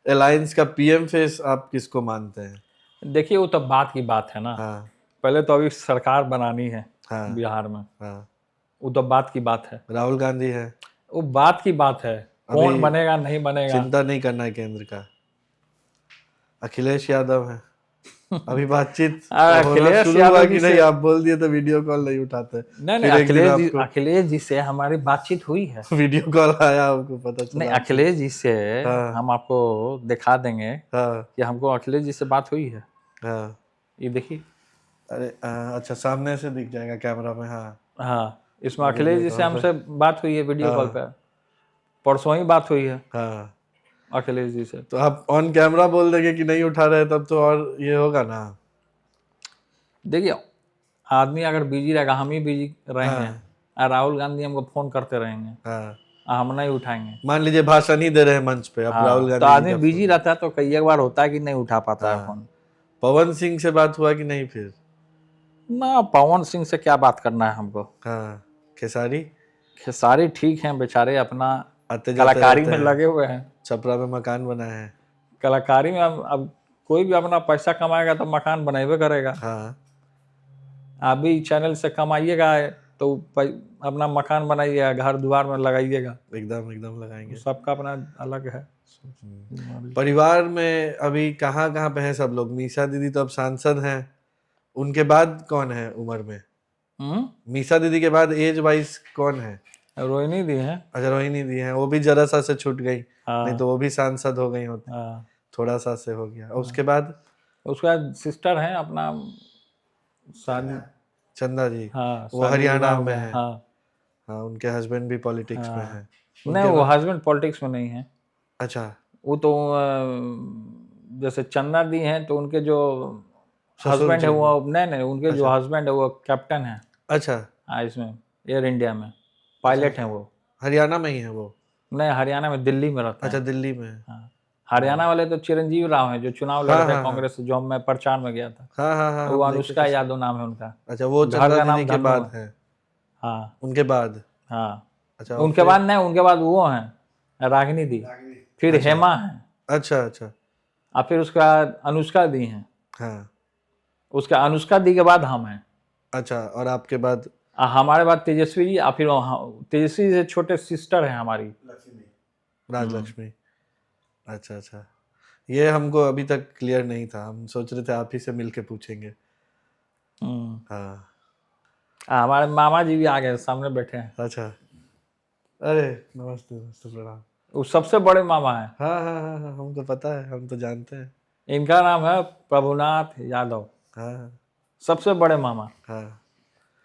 अलायंस का पीएम फेस आप किसको मानते हैं? देखिए वो तो बात की बात है ना। हाँ। पहले तो अभी सरकार बनानी है हाँ। बिहार में, हाँ। वो तो बात की बात है। राहुल गांधी है, वो बात की बात है, कौन अभी बनेगा नहीं बनेगा। चिंता नहीं करना है केंद्र का। अखिलेश यादव है, अभी बातचीत होना अखिलेश शुरू हुआ यादव कि जी नहीं? से आप बोल दिए तो वीडियो कॉल नहीं उठाते। नहीं फिर एक दिन अखिलेश जी से हमारी बातचीत हुई है। वीडियो कॉल आया, आपको पता चला? नहीं, अखिलेश जी से हाँ। हम आपको दिखा देंगे हाँ। कि हमको अखिलेश जी से बात हुई है। हाँ। ये देखिए। अरे अच्छा, सामने से दिख जाएगा कैमरा में। हाँ। हाँ, इसमें अखिलेश जी से हमसे बात हुई है वीडियो कॉल पे, परसों ही बात हुई है हाँ। अखिलेश जी से। तो आप ऑन कैमरा बोल देंगे कि नहीं उठा रहे, तब तो और ये होगा ना। देखिए, आदमी अगर बिजी रहेगा, हम ही बिजी रहेंगे, हाँ। और राहुल गांधी हमको फोन करते रहेंगे, हाँ। हम नहीं उठाएंगे। मान लीजिए भाषण ही दे रहे हैं मंच पे, अब हाँ, राहुल तो गांधी आदमी जी का बिजी रहता है, तो कई एक बार होता है कि नहीं उठा पाता है हाँ। फोन। पवन सिंह से बात हुआ कि नहीं फिर? ना, पवन सिंह से क्या बात करना है हमको। हाँ। खेसारी खेसारी ठीक हैं बेचारे, अपना आते जाते कलाकारी रहते में हैं। लगे हुए हैं। छपरा में मकान बना है। कलाकारी में अब कोई भी अपना पैसा कमाएगा तो मकान बनाएबे करेगा। हाँ। आप भी चैनल से कमाइएगा तो अपना मकान बनाइएगा, घर द्वार में लगाइएगा, एकदम एकदम लगाएंगे। सबका अपना अलग है। परिवार में अभी कहाँ कहाँ पे हैं सब लोग? मीसा दीदी तो अब सांसद हैं, उनके बाद कौन है उम्र में? मीसा दीदी के बाद एज वाइज कौन है? रोहिणी दी है। अच्छा, रोहिणी दी है, वो भी जरा सा से छूट गई। हाँ। नहीं तो वो भी सांसद हो गई होती। हाँ। थोड़ा सा से हो गया। और उसके बाद उसका सिस्टर है अपना शादी। चंदा जी। हाँ, वो शादी हरियाणा विवाह हो में गया। है। हाँ। हाँ, उनके हस्बैंड भी पॉलिटिक्स में हाँ। है। नहीं, वो हस्बैंड पॉलिटिक्स में नहीं है। अच्छा। वो तो जैसे चंदा दी हैं तो उनके जो ससुर हस्बैंड जी है वो, नहीं उनके जो हस्बैंड है वो कैप्टन है। अच्छा। हाँ, इसमें एयर इंडिया में पायलट हैं वो। हरियाणा में ही है वो? नहीं, हरियाणा में, दिल्ली में रहता है। अच्छा, दिल्ली में है। हाँ, हरियाणा वाले तो चिरंजीवी राव हैं जो चुनाव लड़ रहे थे कांग्रेस से, जो मैं प्रचार में गया था। हाँ हाँ हाँ, वो हम अनुष्का देखे थे। यादव नाम है उनका। अच्छा, वो घर चंदा का नाम दीदी के धनु बाद है। है? हाँ। उनके बाद? हाँ। अच्छा। उनके बाद नहीं, उनके बाद वो हैं रागिनी दी, फिर हेमा है, अच्छा अच्छा। और फिर उसका अनुष्का दी हैं। हाँ। उसका अनुष्का दी के बाद हम हैं। अच्छा, और आपके बाद? हमारे बाद तेजस्वी जी, और फिर तेजस्वी से छोटे सिस्टर हैं हमारी, राजलक्ष्मी। अच्छा अच्छा, ये हमको अभी तक क्लियर नहीं था, हम सोच रहे थे आप ही से मिलके पूछेंगे। हाँ। हमारे मामा जी भी आ गए, सामने बैठे हैं। अच्छा। अरे नमस्ते नमस्ते, प्रणाम। वो सबसे बड़े मामा हैं। हाँ हाँ हाँ हाँ, हमको पता है, हम तो जानते हैं। इनका नाम है प्रभुनाथ यादव, हाँ सबसे बड़े मामा। हाँ।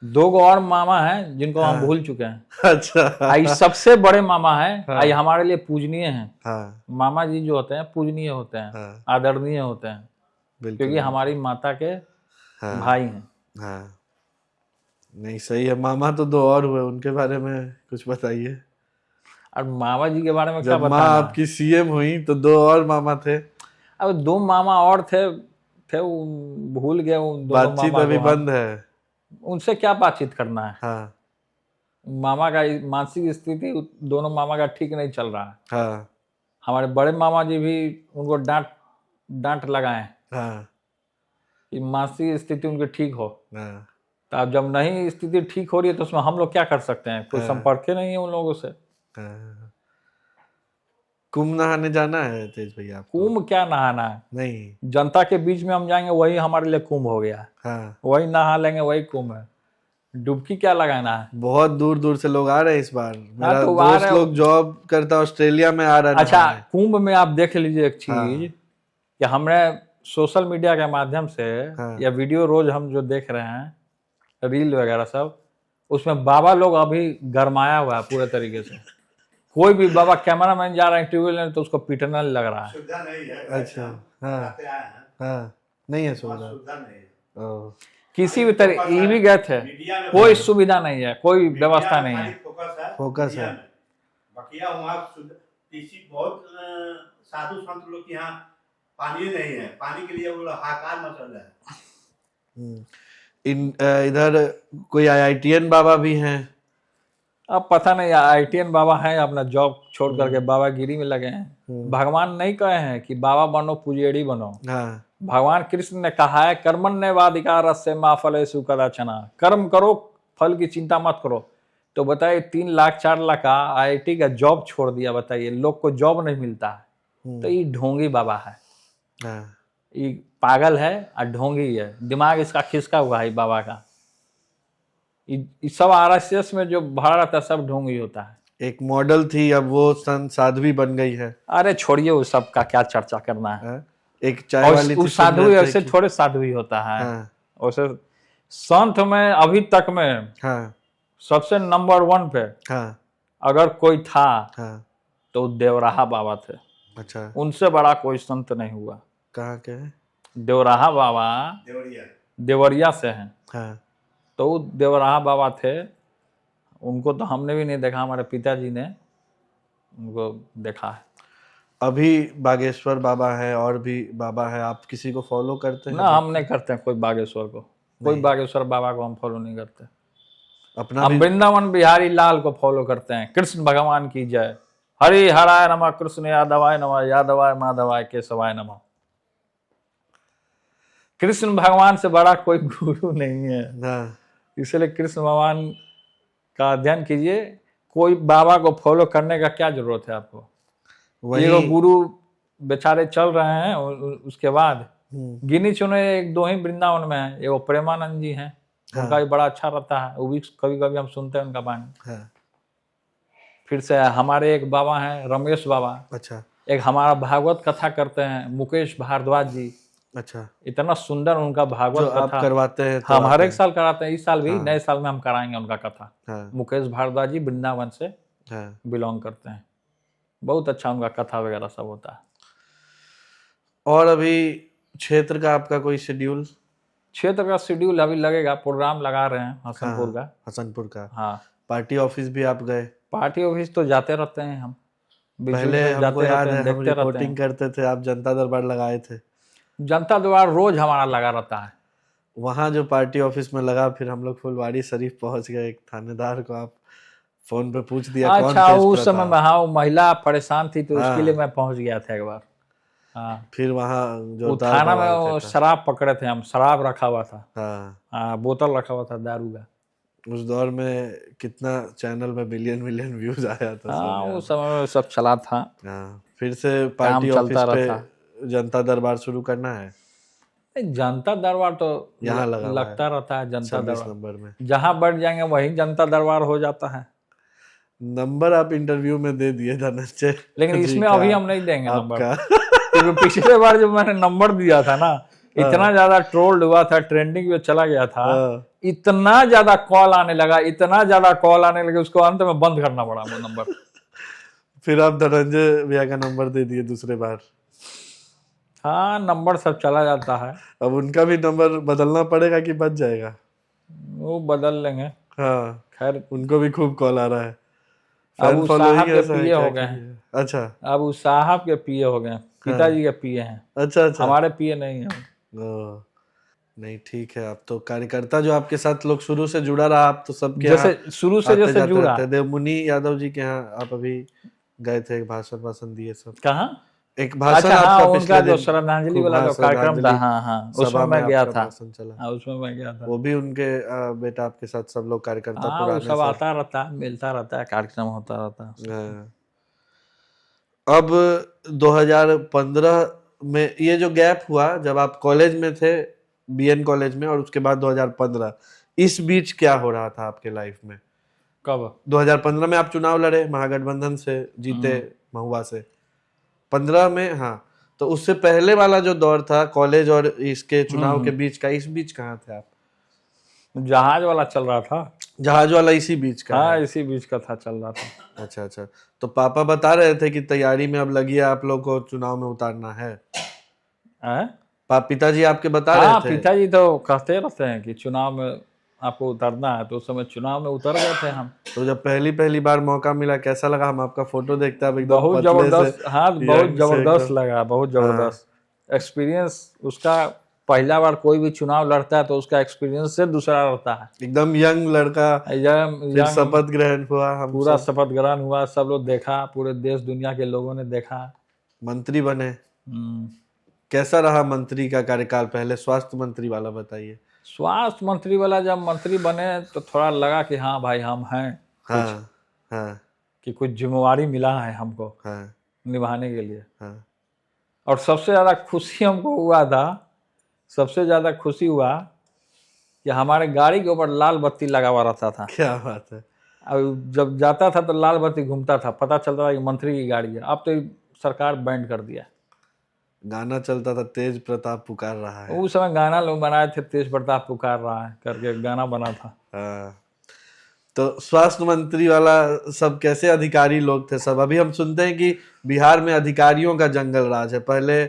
2 और मामा हैं जिनको हम भूल चुके हैं। अच्छा। आई सबसे बड़े मामा हैं। आई हमारे लिए पूजनीय हैं। हाँ। मामा जी जो होते हैं पूजनीय होते हैं, हाँ। आदरणीय होते हैं, बिल्कुल। क्योंकि हमारी माता के भाई हैं। हाँ, नहीं सही है। मामा तो 2 और हुए, उनके बारे में कुछ बताइए। और मामा जी के बारे में क्या जब माँ बताना। आपकी सीएम हुई तो 2 और मामा थे। अब 2 मामा और थे वो भूल गए उन दोनों बातचीत मामा अभी को। बंद है। उनसे क्या बातचीत करना है। हाँ मामा का मानसिक स्थिति दोनों मामा का ठीक नहीं चल रहा है। हाँ हमारे बड़े मामा जी भी उनको डांट लगाए हाँ कि मानसिक स्थिति उनकी ठीक हो। हाँ तो अब जब नहीं स्थिति ठीक हो रही है तो उसमें हम लोग क्या कर सकते हैं, कोई संपर्क ही नहीं है उन लोगों से। हाँ। कुंभ नहाने जाना है तेज भैया आपको? कुंभ क्या नहाना है, नहीं, जनता के बीच में हम जाएंगे वही हमारे लिए कुंभ हो गया। हाँ वही नहा लेंगे वही कुंभ है। डुबकी क्या लगाना है? बहुत दूर दूर से लोग आ रहे हैं इस बार। मेरा तो आ दोस्त रहे लोग जॉब करता है ऑस्ट्रेलिया में, आ रहा है अच्छा, नहाने। कुंभ में आप देख लीजिए एक हाँ। चीज कि हमने सोशल मीडिया के माध्यम से हाँ। या वीडियो रोज हम जो देख रहे हैं, रील वगैरह सब, उसमें बाबा लोग अभी गरमाया हुआ है पूरे तरीके से। कोई भी बाबा कैमरा मैन जा रहा है इंटरव्यू लेने तो उसको पीटना लग रहा है। सुविधा नहीं है। अच्छा। हाँ आते आए हैं, हाँ, नहीं है वहाँ सुविधा। सुविधा नहीं है। ओह, किसी भी तरह ये भी गए थे, मीडिया में कोई सुविधा नहीं है, कोई मीडिया व्यवस्था में नहीं खाली है। फोकस है। मीडिया में। बकिया वहाँ किसी बहुत साधु संत लोग के यहाँ पानी नहीं है, पानी के लिए वो हाहाकार मचल रहा है। इधर कोई IITN बाबा भी हैं। अब पता नहीं IITN बाबा हैं अपना जॉब छोड़ करके बाबागिरी में लगे हैं। भगवान नहीं कहे हैं कि बाबा बनो पुजेड़ी बनो। हाँ। भगवान कृष्ण ने कहा है कर्मण्येवाधिकारस्य मा फलेषु कदाचन, कर्म करो फल की चिंता मत करो। तो बताइए 3 लाख 4 लाख का IIT का जॉब छोड़ दिया, बताइए लोग को जॉब नहीं मिलता है। तो ये ढोंगी बाबा है, हाँ। ये पागल है और ढोंगी है, दिमाग इसका खिसका हुआ है बाबा का। ये सब RSS में जो भरा रहता है सब ढोंगी होता है। एक मॉडल थी, अब वो संत साध्वी बन गई है। अरे छोड़िए उस सब का क्या चर्चा करना है। हाँ? एक चाय वाली थी, उस साधु सुन रहे थे ऐसे कि- थोड़े साधु ही होता है। हाँ। वैसे संत में अभी तक में हाँ। सबसे नंबर 1 पे हाँ। अगर कोई था हाँ। तो देवराहा बाबा थे। अच्छा, उनसे बड़ा कोई संत नहीं हुआ। कहाँ के हैं? देवराहा बाबा देवरिया देवरिया से हैं। हाँ। तो वो देवराहा बाबा थे, उनको तो हमने भी नहीं देखा, हमारे पिताजी ने उनको देखा है। अभी बागेश्वर बाबा है और भी बाबा है, आप किसी को फॉलो करते हैं? ना हम नहीं करते हैं कोई बागेश्वर को, कोई बागेश्वर बाबा को हम फॉलो नहीं करते। अपना हम भी वृंदावन बिहारी लाल को फॉलो करते हैं। कृष्ण भगवान की जय। हरि हराय नमः, कृष्ण यादवाय नमः, यादवाय माधवाय केशवाय नमः। कृष्ण भगवान से बड़ा कोई गुरु नहीं है, हाँ। इसलिए कृष्ण भगवान का अध्ययन कीजिए। कोई बाबा को फॉलो करने का क्या जरूरत है आपको? वही। ये वो गुरु बेचारे चल रहे हैं उसके बाद गिनी चुने 1-2 ही वृंदावन में है। वो प्रेमानंद जी हैं, उनका भी बड़ा अच्छा रहता है, वो भी कभी कभी हम सुनते हैं उनका बानी। हाँ। फिर से हमारे एक बाबा हैं रमेश बाबा, अच्छा। एक हमारा भागवत कथा करते हैं मुकेश भारद्वाज जी। अच्छा, इतना सुंदर उनका जो भागवत आप कथा करवाते हैं तो हम हर आते एक साल कराते हैं। इस साल भी हाँ। नए साल में हम कराएंगे उनका कथा। हैं। मुकेश भारद्वाज जी वृंदावन से हाँ। हाँ। बिलोंग करते हैं, बहुत अच्छा उनका कथा वगैरह सब होता है। और अभी क्षेत्र का आपका कोई शेड्यूल? क्षेत्र का शेड्यूल अभी लगेगा, प्रोग्राम लगा रहे हैं हसनपुर का। हसनपुर का। हाँ, पार्टी ऑफिस भी आप गए? पार्टी ऑफिस तो जाते रहते हैं हम, बीच बीच पहले में हमको जाते याद रहते है, हैं, हम देखते रहते रिपोर्टिंग हैं। करते थे, आप जनता दरबार लगाए थे। जनता द्वार रोज हमारा लगा रहता है। वहाँ जो पार्टी ऑफिस में लगा, फिर हम लोग फुलवाड़ी शरीफ पहुंच गए, एक थानेदार को आप फोन पे पूछ दिया कौन अच्छा, तेज उस समय प्रताप। में हाँ वो महिला परेशान थी तो उसके हाँ। लिए मैं पहुंच गया था एक बार। हाँ, फिर वहाँ वो जोरदार थाना में बवाल वो था। शराब पकड़े थे हम, शराब रखा हुआ था। हाँ। हाँ, बोतल रखा हुआ था दारू का। उस दौर में कितना चैनल में मिलियन व्यूज आया था। हाँ, सब उस समय में सब चला था, हाँ। फिर से पार्टी काम ऑफिस चलता पे रहता। जनता दरबार शुरू करना है। जनता दरबार तो यहाँ लगा हुआ लगता रहता है। जनता 26 दरबार नंबर में जहाँ बैठ जाएंगे वहीं जनता दरबार हो जाता है। नंबर आप इंटरव्यू में दे दिए धनंजय लेकिन जी इसमें का, अभी हम नहीं देंगे नंबर, आपका। क्योंकि पिछले बार जब मैंने नंबर दिया था ना, इतना ज्यादा ट्रोल्ड हुआ था, ट्रेंडिंग में चला गया था, हाँ। इतना ज्यादा कॉल आने लगा, इतना ज्यादा कॉल आने लगे, उसको अंत में बंद करना पड़ा वो नंबर। फिर आप धनंजय भैया का नंबर दे दिए दूसरे बार। हाँ, नंबर सब चला जाता है, अब उनका भी नंबर बदलना पड़ेगा कि बच जाएगा? वो बदल लेंगे। हाँ, खैर, उनको भी खूब कॉल आ रहा है। अब फैन उस फॉलोइंग साहब के ऐसा है पीए क्या हो गए कि- हैं। अच्छा। अब उस साहब के पीए हो गए, पिताजी के पीए हैं, अच्छा। अच्छा। हमारे पीए नहीं है। ओ, नहीं ठीक है। आप तो कार्यकर्ता जो आपके साथ लोग शुरू से जुड़ा रहा, आप तो सबके जैसे यहाँ शुरू से आते जैसे जाते जुड़ा। रहते हैं। देवमुनि यादव जी के यहाँ आप अभी गए थे, भाषण दिए सब। कहाँ? एक भाषण अच्छा, हाँ, आपका उनका पिछले जो दिन श्रद्धांजलि खूब वाला जो कार्यक्रम था, श्रद्धांजलि हाँ हाँ, सभा उसमें में मैं गया आपका था। भाषण चला। हाँ, उसमें मैं गया था। वो भी उनके बेटा आपके साथ सब लोग कार्यकर्ता हाँ, वो पुराने सब से। आता रहता है, मिलता रहता है, कार्यक्रम होता रहता है। हाँ। अब 2015 में ये जो गैप हुआ, जब आप कॉलेज में थे, BN कॉलेज में, और उसके बाद 2015, इस बीच क्या हो रहा था आपके लाइफ में? कब? 2015 में आप चुनाव लड़े, महागठबंधन से जीते, महुआ से। 15 में, हाँ, तो उससे पहले वाला जो दौर था कॉलेज और इसके चुनाव के बीच का, इस बीच कहाँ थे आप? जहाज वाला चल रहा था। जहाज वाला इसी बीच का हाँ, है? इसी बीच का था, चल रहा था। अच्छा अच्छा। तो पापा बता रहे थे कि तैयारी में अब लगी है, आप लोग को चुनाव में उतारना है। हैं? पिताजी आपके बता हाँ, रहे थे? पिताजी तो कहते रहते हैं कि चुनाव में आपको उतरना है, तो उस समय चुनाव में उतर गए थे हम। तो जब पहली बार मौका मिला कैसा लगा? हम आपका फोटो देखते हैं, आप एकदम बहुत पतले जबरदस्त, से, हाँ, बहुत यंग से जबरदस्त एकदम। लगा, बहुत जबरदस्त एक्सपीरियंस उसका। पहला बार कोई भी चुनाव लड़ता है तो उसका एक्सपीरियंस से दूसरा रहता है। एकदम यंग लड़का। फिर शपथ ग्रहण हुआ, हम पूरा शपथ ग्रहण हुआ, सब लोग देखा, पूरे देश दुनिया के लोगों ने देखा। मंत्री बने। हम्म। कैसा रहा मंत्री का कार्यकाल? पहले स्वास्थ्य मंत्री वाला बताइए। स्वास्थ्य मंत्री वाला जब मंत्री बने तो थोड़ा लगा कि हाँ भाई हम हैं, हाँ हाँ कि कुछ जिम्मेवारी मिला है हमको हाँ निभाने के लिए। हाँ। और सबसे ज़्यादा खुशी हमको हुआ था, सबसे ज़्यादा खुशी हुआ कि हमारे गाड़ी के ऊपर लाल बत्ती लगा हुआ रहता था। क्या बात है! अब जब जाता था तो लाल बत्ती घूमता था, पता चलता था कि मंत्री की गाड़ी है। अब तो सरकार बैंड कर दिया। गाना चलता था, तेज प्रताप पुकार रहा है। उस समय गाना लोग बनाए थे, तेज प्रताप पुकार रहा है करके गाना बना था। हाँ। तो स्वास्थ्य मंत्री वाला सब कैसे अधिकारी लोग थे सब? अभी हम सुनते हैं कि बिहार में अधिकारियों का जंगल राज है। पहले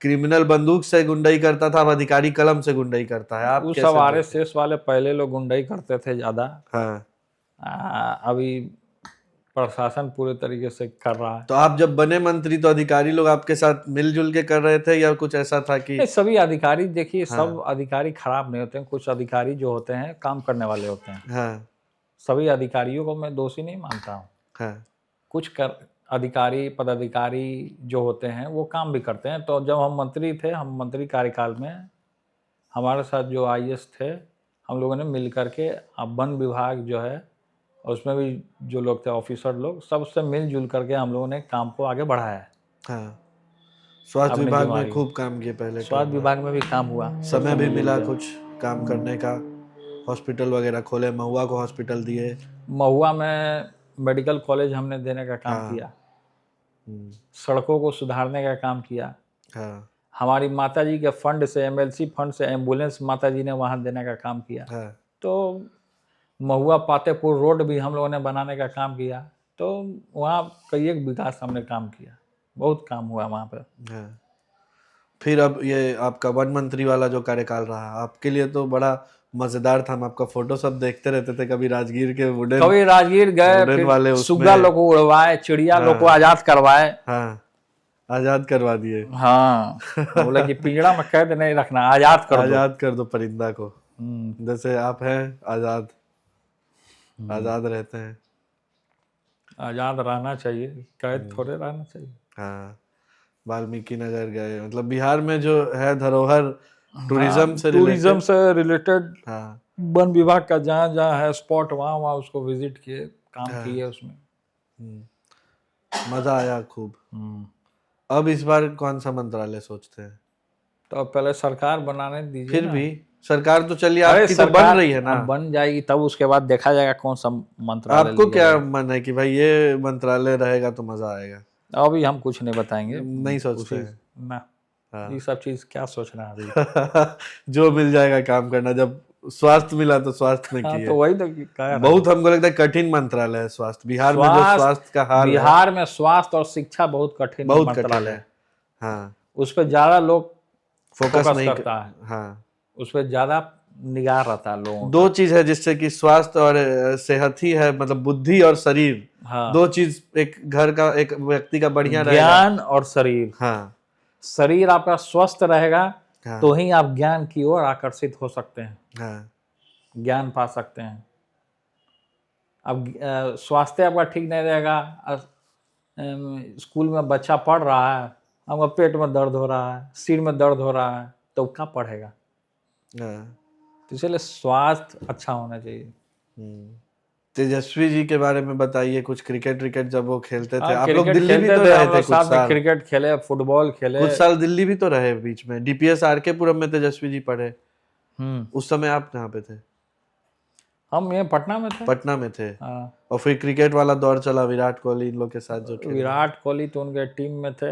क्रिमिनल बंदूक से गुंडाई करता था, अब अधिकारी कलम से गुंडाई करता है। आप उस कैसे सब देखते आरएसएस वाले पहले लोग गुंडाई करते थे ज़्यादा। हाँ। अभी प्रशासन पूरे तरीके से कर रहा है। तो आप जब बने मंत्री तो अधिकारी लोग आपके साथ मिलजुल के कर रहे थे या कुछ ऐसा था कि? नहीं, सभी अधिकारी देखिए, हाँ। सब अधिकारी खराब नहीं होते हैं। कुछ अधिकारी जो होते हैं काम करने वाले होते हैं। हाँ सभी अधिकारियों को मैं दोषी नहीं मानता हूँ। हाँ कुछ अधिकारी पदाधिकारी जो होते हैं वो काम भी करते हैं। तो जब हम मंत्री थे, हम मंत्री कार्यकाल में हमारे साथ जो आईएएस थे, हम लोगों ने मिल करके वन विभाग जो है उसमें भी जो लोग थे ऑफिसर लोग, सबसे मिलजुल करके हम लोगों ने काम को आगे बढ़ाया है। हाँ। स्वास्थ्य अपनी विभाग में जिम्मेदारी। खूब काम किए पहले। स्वास्थ्य विभाग में भी काम हुआ, समय भी मिला कुछ काम करने का, हॉस्पिटल वगैरह खोले, महुआ को हॉस्पिटल दिए। महुआ में मेडिकल कॉलेज हमने देने का काम हाँ। किया, सड़कों को सुधारने का काम किया। हाँ हमारी माताजी के फंड से, एमएलसी फंड से एम्बुलेंस माताजी ने वहाँ देने का काम किया। हाँ। तो महुआ पातेपुर रोड भी हम लोगों ने बनाने का काम किया। तो वहाँ कई एक विकास हमने काम किया, बहुत काम हुआ वहाँ पर। हाँ। फिर अब ये आपका वन मंत्री वाला जो कार्यकाल रहा आपके लिए तो बड़ा मजेदार था। हम आपका फोटो सब देखते रहते थे, कभी राजगीर के वुडन, कभी राजगीर गए, वुडन वाले फिर उसमें। सुग्गा लोग को उड़वाए, चिड़िया लोग को आजाद करवाए। हाँ, आजाद करवा दिए। हाँ, बोले कि पिंजड़ा में कैद नहीं रखना, आजाद कर दो। आजाद कर दो परिंदा को। जैसे आप हैं आजाद, आजाद रहते हैं। आजाद रहना चाहिए, कैद थोड़े रहना चाहिए। हाँ, वाल्मीकि नगर गए, मतलब बिहार में जो है धरोहर टूरिज्म से रिलेटेड हाँ, वन विभाग का जहाँ जहाँ है स्पॉट, वहाँ उसको विजिट किए, काम किए उसमें। मजा आया खूब। अब इस बार कौन सा मंत्रालय सोचते हैं? तो अब पहले सरकार बनाने दीजिए। फिर ना। भी सरकार तो चलिए आपकी तो बन रही है ना। बन जाएगी तब उसके बाद देखा जाएगा कौन सा मंत्रालय। आपको क्या मन है कि भाई ये मंत्रालय रहेगा तो मजा आएगा? अभी हम कुछ नहीं बताएंगे, नहीं सोचते हैं ना। हाँ। ये सब चीज क्या सोचना है अभी। जो मिल जाएगा काम करना। जब स्वास्थ्य मिला तो स्वास्थ्य में हाँ, किए। तो वही तो कह रहा हूं। बहुत हमको लगता है कठिन मंत्रालय है स्वास्थ्य। बिहार में जो स्वास्थ्य का हाल है, बिहार में स्वास्थ्य और शिक्षा बहुत कठिन मंत्रालय है। हाँ, उस पर ज्यादा लोग फोकस नहीं करता है। हाँ, उस पर ज्यादा निगाह रहता है लोगों। दो चीज है जिससे कि स्वास्थ्य और सेहत ही है, मतलब बुद्धि और शरीर। हाँ। दो चीज एक घर का, एक व्यक्ति का बढ़िया रहेगा। ज्ञान और शरीर। हाँ, शरीर आपका स्वस्थ रहेगा हाँ, तो ही आप ज्ञान की ओर आकर्षित हो सकते हैं, हाँ, ज्ञान पा सकते हैं। अब स्वास्थ्य आपका ठीक नहीं रहेगा, स्कूल में बच्चा पढ़ रहा है, हमको पेट में दर्द हो रहा है, सिर में दर्द हो रहा है, तो क्या पढ़ेगा? हाँ। तो इसलिए स्वास्थ्य अच्छा होना चाहिए। तेजस्वी जी के बारे में बताइए कुछ। क्रिकेट जब वो खेलते थे, आप लोग क्रिकेट दिल्ली भी खेलते तो थे, रहे हम थे लोग कुछ साथ में साल। क्रिकेट खेले, फुटबॉल खेले। कुछ साल दिल्ली भी तो रहे बीच में। डीपीएस आरके पुरम में तेजस्वी जी पढ़े। उस समय आप कहाँ पे थे? हम ये पटना में थे। पटना में थे। हाँ। और फिर क्रिकेट वाला दौर चला, विराट कोहली इन लोग के साथ जो खेले। विराट कोहली तो उनके टीम में थे,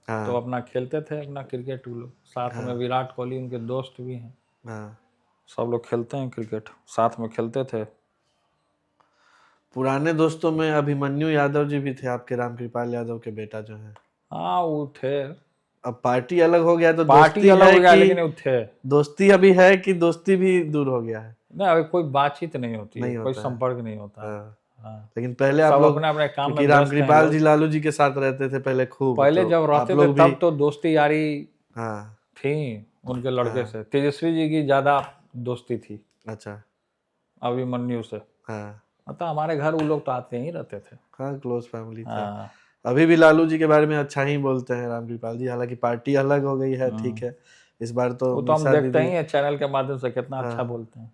हाँ तो अपना खेलते थे अपना क्रिकेट वो लोग साथ में। विराट कोहली उनके दोस्त भी हैं, हाँ। सब लोग खेलते हैं क्रिकेट, साथ में खेलते थे। पुराने दोस्तों में अभिमन्यु यादव जी भी थे, आपके रामकृपाल यादव के बेटा जो है। हाँ वो थे। अब पार्टी अलग हो गया तो पार्टी दोस्ती अलग है हो गया, कि लेकिन वो थे। दोस्ती अभी है कि दोस्ती भी दूर हो गया है? नहीं, अभी कोई बातचीत नहीं होती नहीं है, कोई होता है। संपर्क नहीं होता है। हाँ। हाँ। लेकिन पहले आप सब लोग अपने अपने काम क्योंकि में व्यस्त हैं रामकृपाल लोग। जी लालू जी के साथ रहते थे पहले खूब, पहले तो जब आप रहते थे लोग भी। तब तो दोस्ती यारी हाँ। थी उनके लड़के से। तेजस्वी जी की ज्यादा दोस्ती थी अच्छा। अभिमन्यु से। हाँ मतलब हमारे घर वो लोग तो आते ही रहते थे। हाँ, क्लोज फैमिली थे। हाँ। अभी भी लालू जी के बारे में अच्छा ही बोलते हैं रामकृपाल जी, हालांकि पार्टी अलग हो गई है, ठीक है। इस बार तो वो तो हम मीसा देखते दीदी ही हैं चैनल के माध्यम से, कितना अच्छा हाँ। बोलते हैं।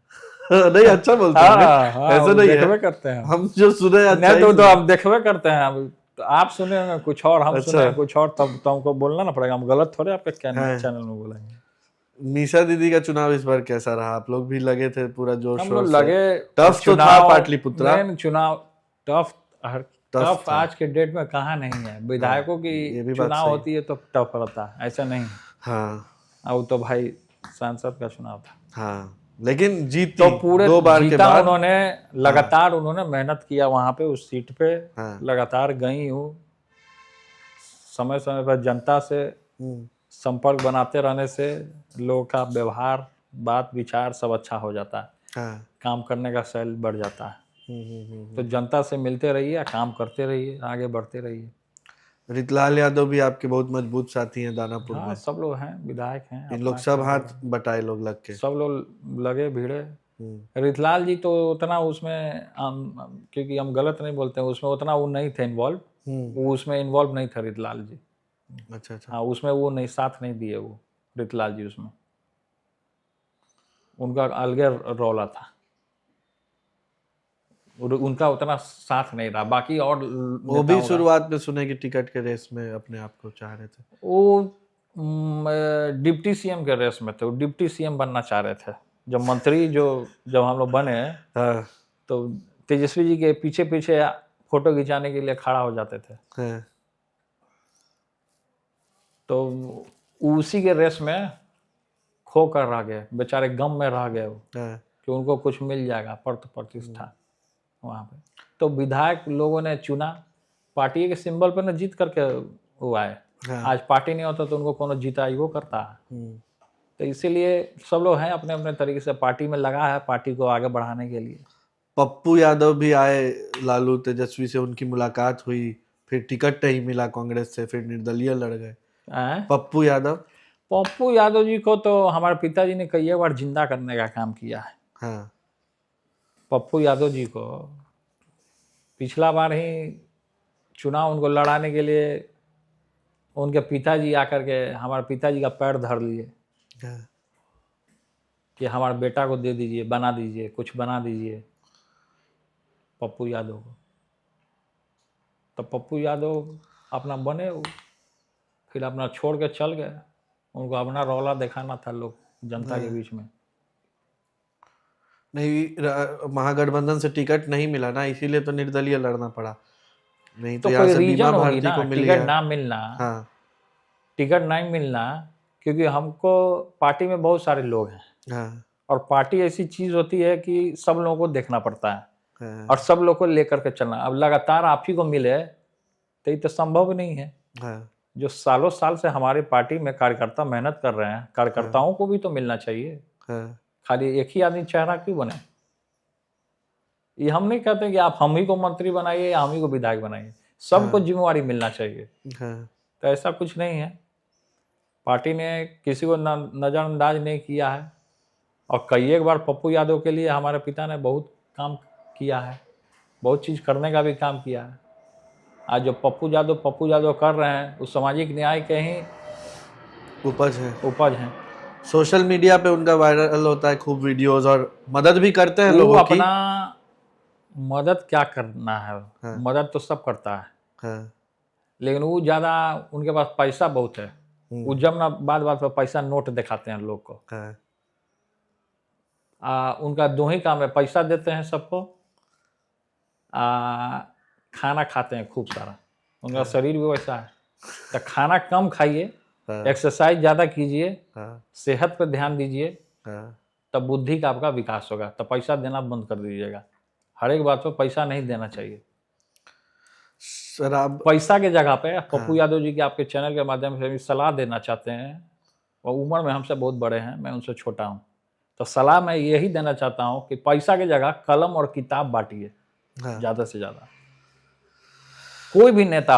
नहीं अच्छा बोलते हैं, हाँ हाँ, ऐसा वो नहीं देखबे है, करते हैं। हम जो सुने अच्छा नहीं ही तो सुने। हम देखबे करते हैं। अब तो आप सुने होंगे कुछ और, हम अच्छा। सुने कुछ और, तब तो हमको बोलना ना पड़ेगा। हम गलत थोड़े आपके हाँ। चैनल में बोलेंगे। मीसा दीदी का चुनाव इस बार कैसा रहा? आप लोग भी लगे थे पूरा जोर हम शोर लोग से। लगे। टफ तो था पाटलिपुत्रा। मेन चुनाव टफ। टफ था। आज के डेट में कहाँ नहीं है। विधायकों ये भी की बात चुनाव सही। होती है तो टफ रहता है, ऐसा नहीं। हाँ अब तो भाई सांसद का चुनाव था, हाँ, लेकिन जीती तो पूरे 2 बार के जीता बाद। उन्होंने। लगातार उन्होंने मेहनत किया वहां पे, उस सीट पे। हाँ। लगातार गई हूँ, समय समय पर जनता से संपर्क बनाते रहने से लोगों का व्यवहार, बात विचार सब अच्छा हो जाता है। हाँ। काम करने का शैल बढ़ जाता है। तो जनता से मिलते रहिए, काम करते रहिए, आगे बढ़ते रहिए। रितलाल यादव भी आपके बहुत मजबूत साथी हैं दानापुर हाँ, में। सब लोग हैं, विधायक हैं। इन अपना लोग सब काम हाथ कर रहे हैं। बटाए लोग लग के। सब लोग लगे भिड़े। रितलाल जी तो उतना उसमें क्योंकि हम गलत नहीं बोलते हैं, उसमें उतना वो नहीं थे इन्वॉल्व। वो उसमें इन्वॉल्व नहीं था रितलाल जी। अच्छा अच्छा। हाँ, उसमें वो नहीं, साथ नहीं दिए वो रितलाल जी उसमें। उनका अलगे रौला था, उनका उतना साथ नहीं रहा। बाकी और वो भी शुरुआत में सुने कि टिकट के रेस में अपने आप को चाह रहे थे। वो डिप्टी सीएम के रेस में थे। वो डिप्टी सीएम बनना चाह रहे थे। जब मंत्री जब हम लोग बने, हाँ तो तेजस्वी जी के पीछे पीछे फोटो खिंचाने के लिए खड़ा हो जाते थे। हाँ। तो उसी के रेस में खो कर रह गए बेचारे, गम में रह गए वो हाँ। कि उनको कुछ मिल जाएगा, प्रतिष्ठा वहाँ पे। तो विधायक लोगों ने चुना, पार्टी के सिंबल पर ना जीत करके वो आए। हाँ। आज पार्टी नहीं होता तो उनको कौन जीता वो करता है। तो इसीलिए सब लोग हैं अपने अपने तरीके से, पार्टी में लगा है पार्टी को आगे बढ़ाने के लिए। पप्पू यादव भी आए लालू तेजस्वी से, उनकी मुलाकात हुई, फिर टिकट नहीं मिला कांग्रेस से, फिर निर्दलीय लड़ गए। पप्पू यादव जी को तो हमारे पिताजी ने कई बार जिंदा करने का काम किया है। हाँ। पप्पू यादव जी को पिछला बार ही चुनाव उनको लड़ाने के लिए उनके पिताजी आकर के हमारे पिताजी का पैर धर लिए कि हमारे बेटा को दे दीजिए, बना दीजिए, कुछ बना दीजिए पप्पू यादव को। तो पप्पू यादव अपना बने, फिर अपना छोड़ के चल गए। उनको अपना रौला दिखाना था लोग जनता के बीच में। नहीं, महागठबंधन से टिकट नहीं मिला ना, इसीलिए तो निर्दलीय लड़ना पड़ा। नहीं तो कोई यहाँ से रीजन बीमा होगी भारती ना, को मिल टिकट गया। ना मिलना। हाँ। टिकट नहीं मिलना क्योंकि हमको पार्टी में बहुत सारे लोग हैं। हाँ। और पार्टी ऐसी चीज होती है कि सब लोगों को देखना पड़ता है। हाँ। और सब लोग को लेकर के चलना। अब लगातार आप ही को मिले तो ये तो संभव नहीं है। हाँ। जो सालों साल से हमारी पार्टी में कार्यकर्ता मेहनत कर रहे हैं, कार्यकर्ताओं को भी तो मिलना चाहिए। हाँ। खाली एक ही आदमी चेहरा क्यों बने? ये हम नहीं कहते कि आप हम ही को मंत्री बनाइए या हम ही को विधायक बनाइए, सबको जिम्मेवारी मिलना चाहिए। हाँ। तो ऐसा कुछ नहीं है। पार्टी ने किसी को नज़रअंदाज नहीं किया है। और कई एक बार पप्पू यादव के लिए हमारे पिता ने बहुत काम किया है, बहुत चीज़ करने का भी काम किया है। आज जो पप्पू यादव कर रहे हैं, उस सामाजिक न्याय के ही उपज है। सोशल मीडिया पे उनका वायरल होता है खूब वीडियोस, और मदद भी करते हैं लोगों की। अपना मदद क्या करना है। हाँ। मदद तो सब करता है। हाँ। लेकिन वो ज़्यादा, उनके पास पैसा बहुत है। वो जब ना बात बात पर पैसा नोट दिखाते हैं लोग को। हाँ। उनका दो ही काम है, पैसा देते हैं सबको, खाना खाते हैं खूब सारा, उनका शरीर भी वैसा है। तो खाना कम खाइए, एक्सरसाइज ज़्यादा कीजिए, सेहत पर ध्यान दीजिए, तब बुद्धि का आपका विकास होगा। तो पैसा देना बंद कर दीजिएगा, हर एक बात पर पैसा नहीं देना चाहिए। शराब पैसा के जगह पे पप्पू यादव जी के आपके चैनल के माध्यम से भी सलाह देना चाहते हैं, और उम्र में हमसे बहुत बड़े हैं, मैं उनसे छोटा हूँ, तो सलाह मैं यही देना चाहता हूँ कि पैसा की जगह कलम और किताब बांटिए ज़्यादा से ज़्यादा। कोई भी नेता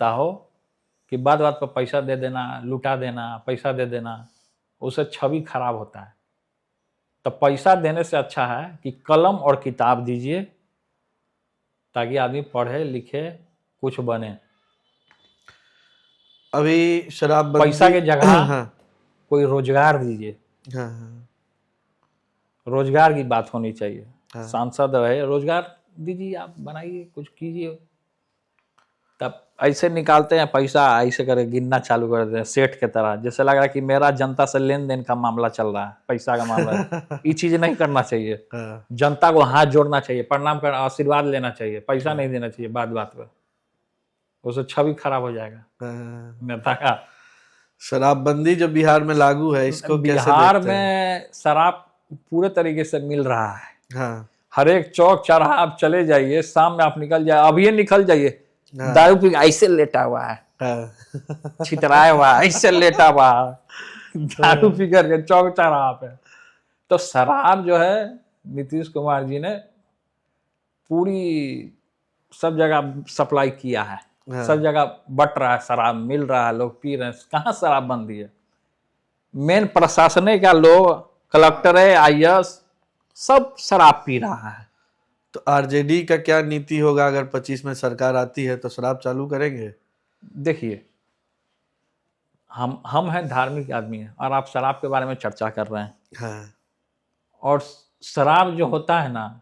हो कि बात बात पर पैसा दे देना, लुटा देना, पैसा दे देना, उससे छवि खराब होता है। तो पैसा देने से अच्छा है कि कलम और किताब दीजिए, ताकि आदमी पढ़े लिखे कुछ बने। अभी शराब पैसा के जगह कोई रोजगार दीजिए, रोजगार की बात होनी चाहिए। सांसद रहे, रोजगार दीजिए, आप बनाइए, कुछ कीजिए। तब ऐसे निकालते हैं पैसा, ऐसे करे गिनना चालू कर देते हैं सेठ के तरह, जैसे लग रहा है कि मेरा जनता से लेन देन का मामला चल रहा है, पैसा का मामला। ये चीज नहीं करना चाहिए। जनता को हाथ जोड़ना चाहिए, प्रणाम करना, आशीर्वाद लेना चाहिए, पैसा नहीं देना चाहिए बात बात पर, उससे छवि खराब हो जाएगा नेता का। शराबबंदी जो बिहार में लागू है, इसको कैसे बिहार देखते हैं? में शराब पूरे तरीके से मिल रहा है। हर एक चौक चौराहा आप चले जाइए, शाम में आप निकल जाए, अभी निकल जाइए, दारू पी ऐसे लेटा हुआ है, छितराया हुआ है, ऐसे लेटा हुआ है, दारू पी करके चौक चौराहा पे। तो शराब जो है नीतीश कुमार जी ने पूरी सब जगह सप्लाई किया है, सब जगह बट रहा है, शराब मिल रहा है, लोग पी रहे हैं। कहाँ शराब बंदी है? मेन प्रशासन का लोग, कलेक्टर है, IAS, सब शराब पी रहा है। तो आरजेडी का क्या नीति होगा अगर 25 में सरकार आती है, तो शराब चालू करेंगे? देखिए, हम हैं धार्मिक आदमी हैं, और आप शराब के बारे में चर्चा कर रहे हैं। और शराब जो होता है ना,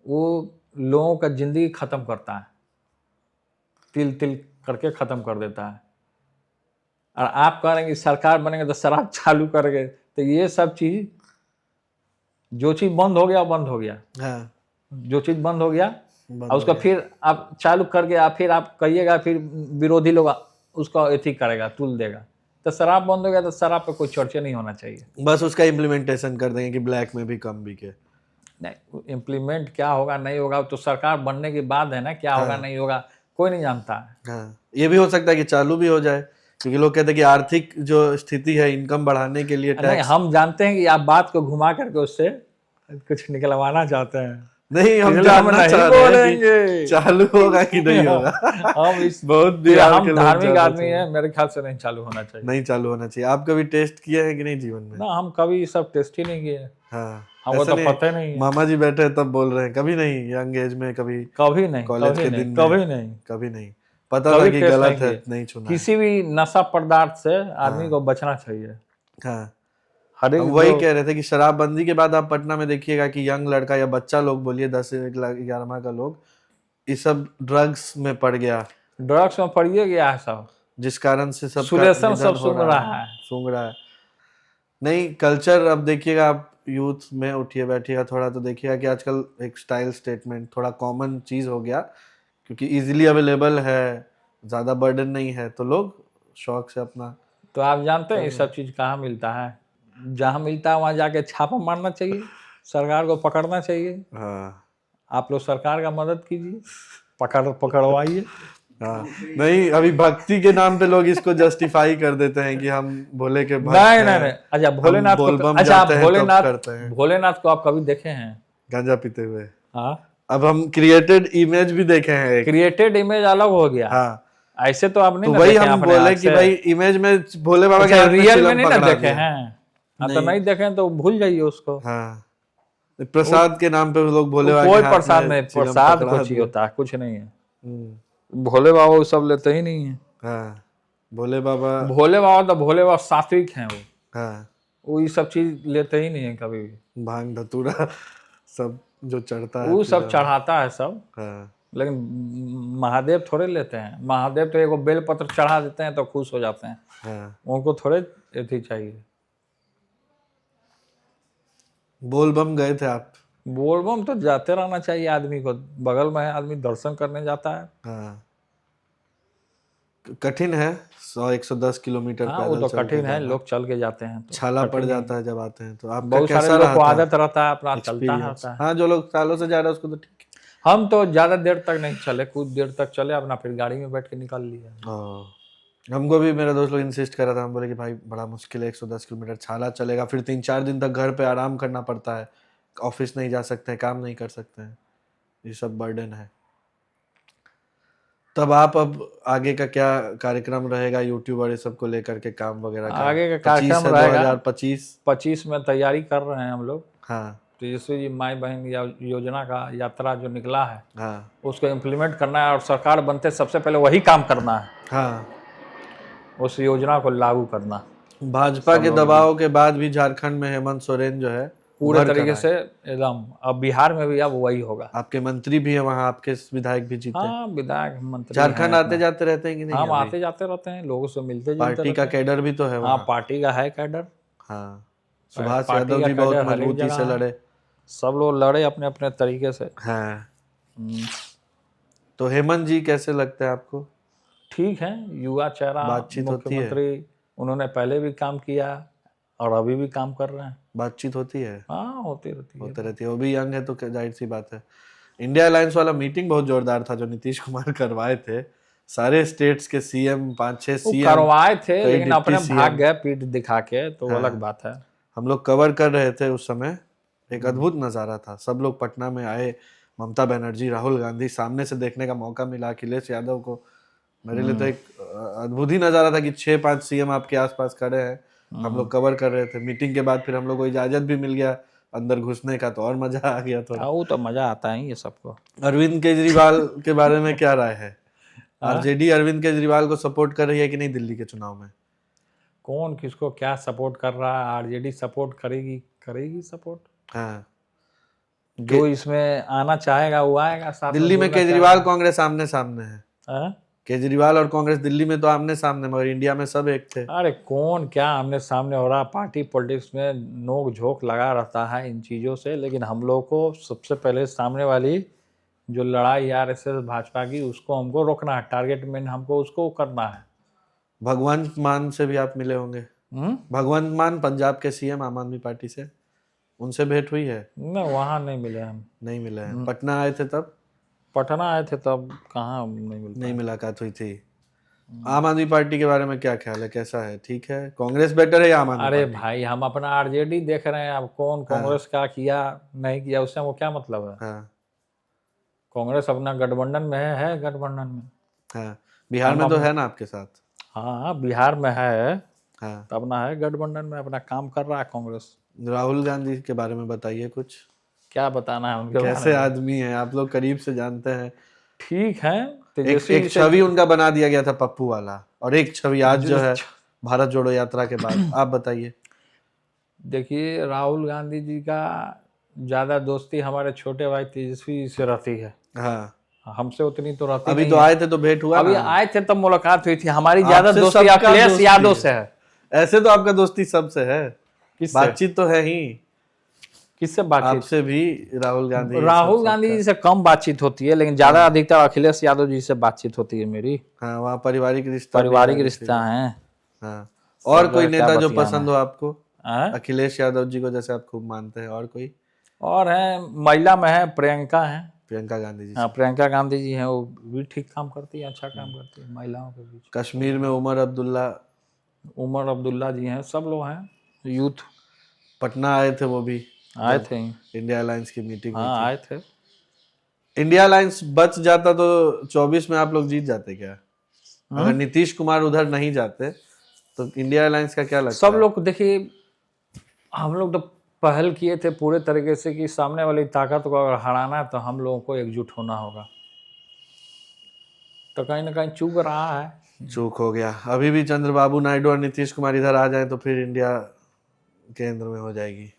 वो लोगों का जिंदगी खत्म करता है, तिल तिल करके खत्म कर देता है। और आप कह रहे हैं कि सरकार बनेंगे तो शराब चालू करेंगे, तो ये सब चीज, जो चीज बंद हो गया बंद हो गया। जो चीज बंद हो गया और उसका फिर आप चालू करके फिर आप कहिएगा, फिर विरोधी लोग उसका एथी करेगा, तुल देगा। तो शराब बंद हो गया तो शराब पे कोई चर्चा नहीं होना चाहिए। बस उसका इम्प्लीमेंटेशन कर देंगे कि ब्लैक में भी कम बिके। नहीं, इम्प्लीमेंट क्या होगा नहीं होगा तो सरकार बनने के बाद है ना, क्या होगा नहीं होगा कोई नहीं जानता है। ये भी हो सकता है कि चालू भी हो जाए, क्योंकि लोग कहते हैं कि आर्थिक जो स्थिति है, इनकम बढ़ाने के लिए टैक्स। हम जानते हैं कि आप बात को घुमा करके उससे कुछ निकलवाना चाहते हैं। नहीं, हम जानना चाह रहे हैं कि चालू होगा कि नहीं होगा। हम इस बहुत हम धार्मिक आदमी हैं, मेरे ख्याल से नहीं चालू होना चाहिए। नहीं चालू होना चाहिए। आप कभी टेस्ट किए हैं कि नहीं जीवन में? ना, हम कभी सब टेस्ट ही नहीं किए। हमको तो पता ही नहीं। मामा जी बैठे तब बोल रहे हैं, कभी नहीं, यंग एज में कभी नहीं, कॉलेज के दिन कभी नहीं पता था कि गलत है, नहीं छूना। किसी भी नशा पदार्थ से आदमी को बचना चाहिए। वही कह रहे थे कि शराबबंदी के बाद आप पटना में देखिएगा कि यंग लड़का या बच्चा लोग बोलिए 10 से 11 का लोग, ये सब ड्रग्स में पड़ गया, ड्रग्स में पड़िए गया है सब, जिस कारण से सब सब सूंघ रहा है। नहीं, कल्चर अब देखिएगा, आप यूथ में उठिए बैठिएगा थोड़ा तो देखिएगा कि आजकल एक स्टाइल स्टेटमेंट थोड़ा कॉमन चीज हो गया, क्योंकि इजीली अवेलेबल है, ज्यादा बर्डन नहीं है, तो लोग शौक से अपना। तो आप जानते हैं ये सब चीज कहाँ मिलता है? जहाँ मिलता है वहां जाके छापा मारना चाहिए, सरकार को पकड़ना चाहिए। आप लोग सरकार का मदद कीजिए, पकड़वाइए। नहीं, अभी भक्ति के नाम पे लोग इसको जस्टिफाई कर देते हैं कि हम भोले के भक्त नहीं। अच्छा, भोलेनाथ भोलेनाथ को आप कभी देखे हैं गांजा पीते हुए? हाँ। अब हम क्रिएटेड इमेज भी देखे हैं। क्रिएटेड इमेज अलग हो गया। ऐसे तो आप नहीं, तो वही हम बोले कि भाई इमेज में भोले बाबा के रियल में नहीं ना देखे हैं। तो नहीं देखे तो भूल जाइए उसको। प्रसाद के नाम पे लोग भोले बाबा, कोई प्रसाद नहीं, प्रसाद कुछ ही होता है, कुछ नहीं है। भोले बाबा वो सब लेते ही नहीं है। भोले बाबा तो भोले बाबा सात्विक हैं वो ये सब चीज लेते ही नहीं है कभी भी। भांग धतूरा सब जो चढ़ता है वो सब चढ़ाता है सब, लेकिन महादेव थोड़े लेते हैं। महादेव तो एगो बेलपत्र चढ़ा देते हैं तो खुश हो जाते हैं। उनको थोड़े एथी चाहिए। बोलबम गए थे आप? बोलबम तो जाते रहना चाहिए आदमी को, बगल में है, आदमी दर्शन करने जाता है। हाँ, कठिन है 100-110 किलोमीटर हाँ वो पैदल तो चल के कठिन है, जाना। लोग चल के जाते हैं तो छाला पड़ कठिन ही। जाता है जब आते हैं तो। आपका बहुत सारे कैसा लोग रहा को था आदत रहता है, अपना चलता एक्सपीरियंस? रहता है। हाँ, जो लोग सालों से जा रहे हैं उसको तो ठीक हम तो ज्यादा देर तक नहीं चले, कुछ देर तक चले, अपना फिर गाड़ी में बैठ के निकल लिए। है। हमको भी मेरा दोस्त लोग इंसिस्ट कर रहा था, हम बोले कि भाई बड़ा मुश्किल है 110 किलोमीटर छाला चलेगा, फिर 3-4 दिन तक घर पे आराम करना पड़ता है, ऑफिस नहीं जा सकते हैं, काम नहीं कर सकते हैं, ये सब बर्डन है। तब आप अब आगे का क्या कार्यक्रम रहेगा यूट्यूब और ये सब को लेकर के काम वगैरह का? आगे का 25 कार्यक्रम है रहेगा 2025। 25 में तैयारी कर रहे हैं हम लोग। हाँ तेजस्वी जी माई बहन योजना का यात्रा जो निकला है हाँ उसको इम्प्लीमेंट करना है, और सरकार बनते सबसे पहले वही काम करना है, हाँ। उस योजना को लागू करना। भाजपा के दबाव के बाद भी झारखंड में हेमंत सोरेन जो है पूरे उभर कर तरीके आए। से एकदम, अब बिहार में भी अब वही होगा। आपके मंत्री भी है वहाँ, आपके विधायक भी जीते। हाँ विधायक मंत्री झारखंड हैं आते जाते रहते हैं कि नहीं? हम अभी आते जाते रहते हैं, लोगों से मिलते जुलते पार्टी का रहते हैं। कैडर भी तो है हाँ वहाँ। पार्टी का है कैडर। हाँ, सुभाष पार्टी यादव का जी बहुत कैडर हर एक मजबूती जगह से है। लड़े। सब लोग लड़े अपने अपने तरीके से। हाँ, हम्म, तो हेमंत जी कैसे लगते हैं आपको? ठीक है, युवा चेहरा, बातचीत होती है? मुख्यमंत्री, उन्होंने पहले भी काम किया और अभी भी काम कर रहे हैं। बातचीत होती है? हाँ होती रहती है। होते रहती है, वो भी यंग है तो जाहिर सी बात है। इंडिया अलायंस वाला मीटिंग बहुत जोरदार था जो नीतीश कुमार करवाए थे, सारे स्टेट्स के सीएम, 5-6 वो सीएम, करवाए थे कई लेकिन अपने डिप्टी भाग CM। गए पीठ दिखा के, तो वो हाँ। अलग बात है। हम लोग कवर कर रहे थे उस समय, एक अद्भुत नज़ारा था। सब लोग पटना में आए, ममता बनर्जी, राहुल गांधी, सामने से देखने का मौका मिला, अखिलेश यादव को। मेरे लिए तो एक अद्भुत ही नज़ारा था कि 6-5 सीएम आपके आसपास खड़े हैं। हम लोग कवर कर रहे थे। मीटिंग के बाद फिर हम लोग को इजाज़त भी मिल गया अंदर घुसने का, तो और मज़ा आ गया थोड़ा। वो तो मजा आता है ये सबको। अरविंद केजरीवाल के बारे में क्या राय है? आरजेडी अरविंद केजरीवाल को सपोर्ट कर रही है कि नहीं दिल्ली के चुनाव में? कौन किसको क्या सपोर्ट कर रहा है? आरजेडी सपोर्ट करेगी सपोर्ट। हाँ, जो इसमें आना चाहेगा वो आएगा साथ में। दिल्ली में बोलना केजरीवाल कांग्रेस आमने सामने है। हाँ? केजरीवाल और कांग्रेस दिल्ली में तो आमने सामने, मगर इंडिया में सब एक थे। अरे कौन क्या आमने सामने हो रहा, पार्टी पॉलिटिक्स में नोक झोंक लगा रहता है इन चीज़ों से, लेकिन हम लोग को सबसे पहले सामने वाली जो लड़ाई आरएसएस भाजपा की, उसको हमको रोकना है, टारगेट में हमको उसको करना है। भगवंत मान से भी आप मिले होंगे? भगवंत मान पंजाब के सीएम आम आदमी पार्टी से, उनसे भेंट हुई है? नहीं वहाँ नहीं मिले हम। नहीं मिले हैं। पटना आए थे तब? पटना आए थे तब कहाँ नहीं मिल नहीं मुलाकात हुई थी। आम आदमी पार्टी के बारे में क्या ख्याल है, कैसा है? ठीक है? कांग्रेस बेटर है या आम आदमी? अरे भाई हम अपना आरजेडी देख रहे हैं, अब कौन कांग्रेस का किया नहीं किया उससे हमको क्या मतलब है। हाँ कांग्रेस अपना गठबंधन में है गठबंधन में। हाँ, बिहार में तो है ना आपके साथ? हाँ बिहार में है, हाँ। तब ना है गठबंधन में, अपना काम कर रहा है कांग्रेस। राहुल गांधी के बारे में बताइए कुछ। क्या बताना है उनके बारे कैसे आदमी है, आप लोग करीब से जानते हैं। में? ठीक है, एक छवि उनका बना दिया गया था पप्पू वाला, और एक छवि आज जो है भारत जोड़ो यात्रा के बाद। आप बताइए। देखिए राहुल गांधी जी का ज्यादा दोस्ती हमारे छोटे भाई तेजस्वी जी से रहती है। हाँ, हमसे उतनी तो रहती अभी नहीं तो है। आए थे तो भेंट हुआ अभी ना? आए थे तब मुलाकात हुई थी। हमारी ज्यादा आपसे दोस्ती सबका अखिलेश दोस्ती यादव है। से है। ऐसे तो आपका दोस्ती सबसे है, किससे? बातचीत तो है ही। किससे बातचीत? आपसे भी राहुल गांधी राहुल गांधी जी से कम बातचीत होती है, लेकिन ज्यादा अधिकतर अखिलेश यादव जी से बातचीत होती है मेरी। हाँ, वहाँ पारिवारिक रिश्ता भी पारिवारिक है। रिश्ता है। हाँ, और कोई क्या नेता जो बतियाना पसंद हो आपको? हैं? अखिलेश यादव जी को जैसे आप खूब मानते हैं, और कोई? और है महिला में है प्रियंका है। प्रियंका गांधी जी। हाँ प्रियंका गांधी जी हैं, वो भी ठीक काम करती है, अच्छा काम करती है महिलाओं के बीच। कश्मीर में उमर अब्दुल्ला जी हैं, सब लोग हैं, यूथ। पटना आए थे वो भी, आए थे। इंडिया अलायंस की मीटिंग हुई हाँ थी। आए थे। इंडिया अलायंस बच जाता तो 24 में आप लोग जीत जाते क्या? अगर नीतीश कुमार उधर नहीं जाते तो इंडिया अलायंस का क्या लगता सब है? लोग देखिए, हम लोग तो पहल किए थे पूरे तरीके से कि सामने वाली ताकत को अगर हराना है तो हम लोगों को एकजुट होना होगा, तो कहीं ना कहीं चूक रहा है। चूक हो गया। अभी भी चंद्रबाबू नायडू और नीतीश कुमार इधर आ जाए तो फिर इंडिया केंद्र में हो जाएगी।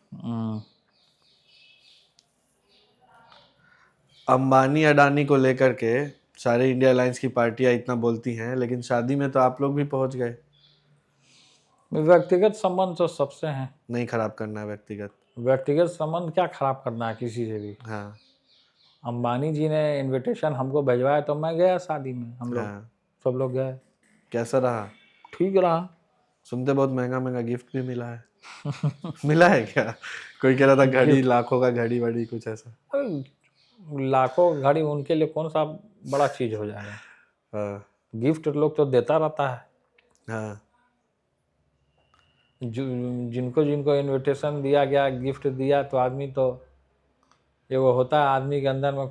अंबानी अडानी को लेकर के सारे इंडिया अलायंस की पार्टियां इतना बोलती हैं, लेकिन शादी में तो आप लोग भी पहुंच गए। व्यक्तिगत संबंध तो सबसे हैं। नहीं खराब करना है व्यक्तिगत। व्यक्तिगत संबंध क्या खराब करना है किसी से भी। हाँ अंबानी जी ने इनविटेशन हमको भिजवाया तो मैं गया शादी में, हम लोग हाँ। सब लोग गए, कैसा रहा? ठीक रहा। सुनते बहुत महंगा महंगा गिफ्ट भी मिला है। मिला है क्या? कोई कह रहा था घड़ी, लाखों का घड़ी वड़ी कुछ ऐसा। अरे लाखों घड़ी उनके लिए कौन सा बड़ा चीज हो जाएगा। हाँ गिफ्ट लोग तो देता रहता है। हाँ जिनको जिनको इनविटेशन दिया गया, गिफ्ट दिया, तो आदमी तो एगो होता है आदमी के अंदर में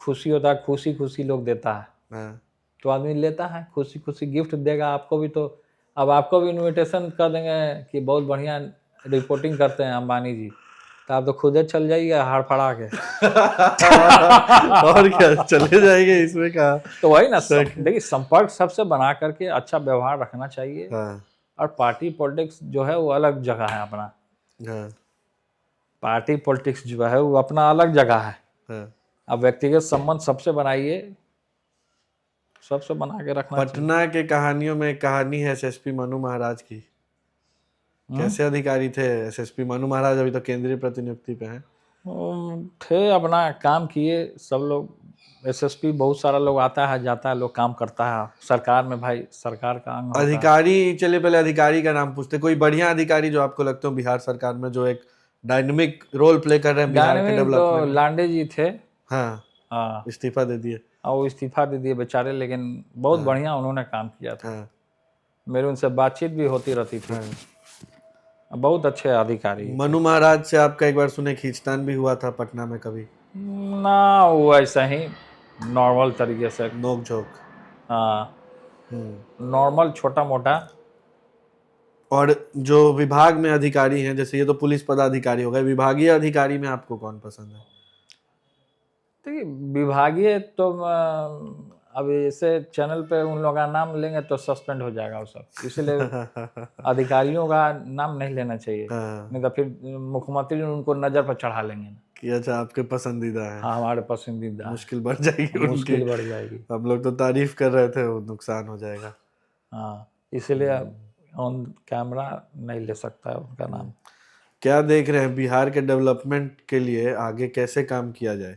खुशी होता है, खुशी खुशी लोग देता है, हाँ तो आदमी लेता है, खुशी खुशी गिफ्ट देगा आपको भी। तो अब आपको भी इनविटेशन कर देंगे कि बहुत बढ़िया रिपोर्टिंग करते हैं अंबानी जी, तो आप तो खुद ही चल जाइए हाड़ फड़ा के। और क्या चले जाएंगे इसमें कहा। तो वही ना, देखिए संपर्क सबसे बना करके अच्छा व्यवहार रखना चाहिए। हाँ और पार्टी पॉलिटिक्स जो है वो अलग जगह है अपना। हाँ पार्टी पॉलिटिक्स जो है वो अपना अलग जगह है। हाँ। अब व्यक्तिगत संबंध सबसे बनाइए, सबसे बना के रखना चाहिए। पटना के कहानियों में एक कहानी है एसएसपी मनु महाराज की। कैसे अधिकारी थे एसएसपी मनु महाराज? अभी तो केंद्रीय प्रतिनियुक्ति पे हैं। थे, अपना काम किए सब लोग। एसएसपी बहुत सारा लोग आता है जाता है, लोग काम करता है सरकार में, भाई सरकार का अंग होता है। अधिकारी, चलिए पहले अधिकारी का नाम पूछते। कोई बढ़िया अधिकारी जो आपको लगता हो बिहार सरकार में, जो एक डायनेमिक रोल प्ले कर रहे हैं बिहार के डायनेमिक तो डेवलपमेंट? लांडे जी थे। हाँ हाँ, इस्तीफा दे दिए। और वो इस्तीफा दे दिए बेचारे, लेकिन बहुत बढ़िया उन्होंने काम किया था। हाँ मेरी उनसे बातचीत भी होती रहती थी। बहुत अच्छे अधिकारी। मनु महाराज से आपका एक बार सुने खींचतान भी हुआ था पटना में कभी? ना, वो ऐसा ही नॉर्मल तरीके से। नोक झोंक। हाँ, नॉर्मल छोटा मोटा। और जो विभाग में अधिकारी हैं, जैसे ये तो पुलिस पदाधिकारी हो गए, विभागीय अधिकारी में आपको कौन पसंद है? देखिए विभागीय तो अब ऐसे चैनल पे उन लोगों का नाम लेंगे तो सस्पेंड हो जाएगा वो सब, इसलिए अधिकारियों का नाम नहीं लेना चाहिए। हाँ, नहीं तो फिर मुख्यमंत्री उनको नजर पर चढ़ा लेंगे। कि अच्छा आपके पसंदीदा है। हाँ, हमारे पसंदीदा। मुश्किल बढ़ जाएगी उनकी। मुश्किल बढ़ जाएगी। हम लोग तो तारीफ कर रहे थे, वो नुकसान हो जाएगा। हाँ, इसलिए ऑन कैमरा नहीं ले सकता है उनका नाम। क्या देख रहे हैं बिहार के डेवलपमेंट के लिए आगे कैसे काम किया जाए?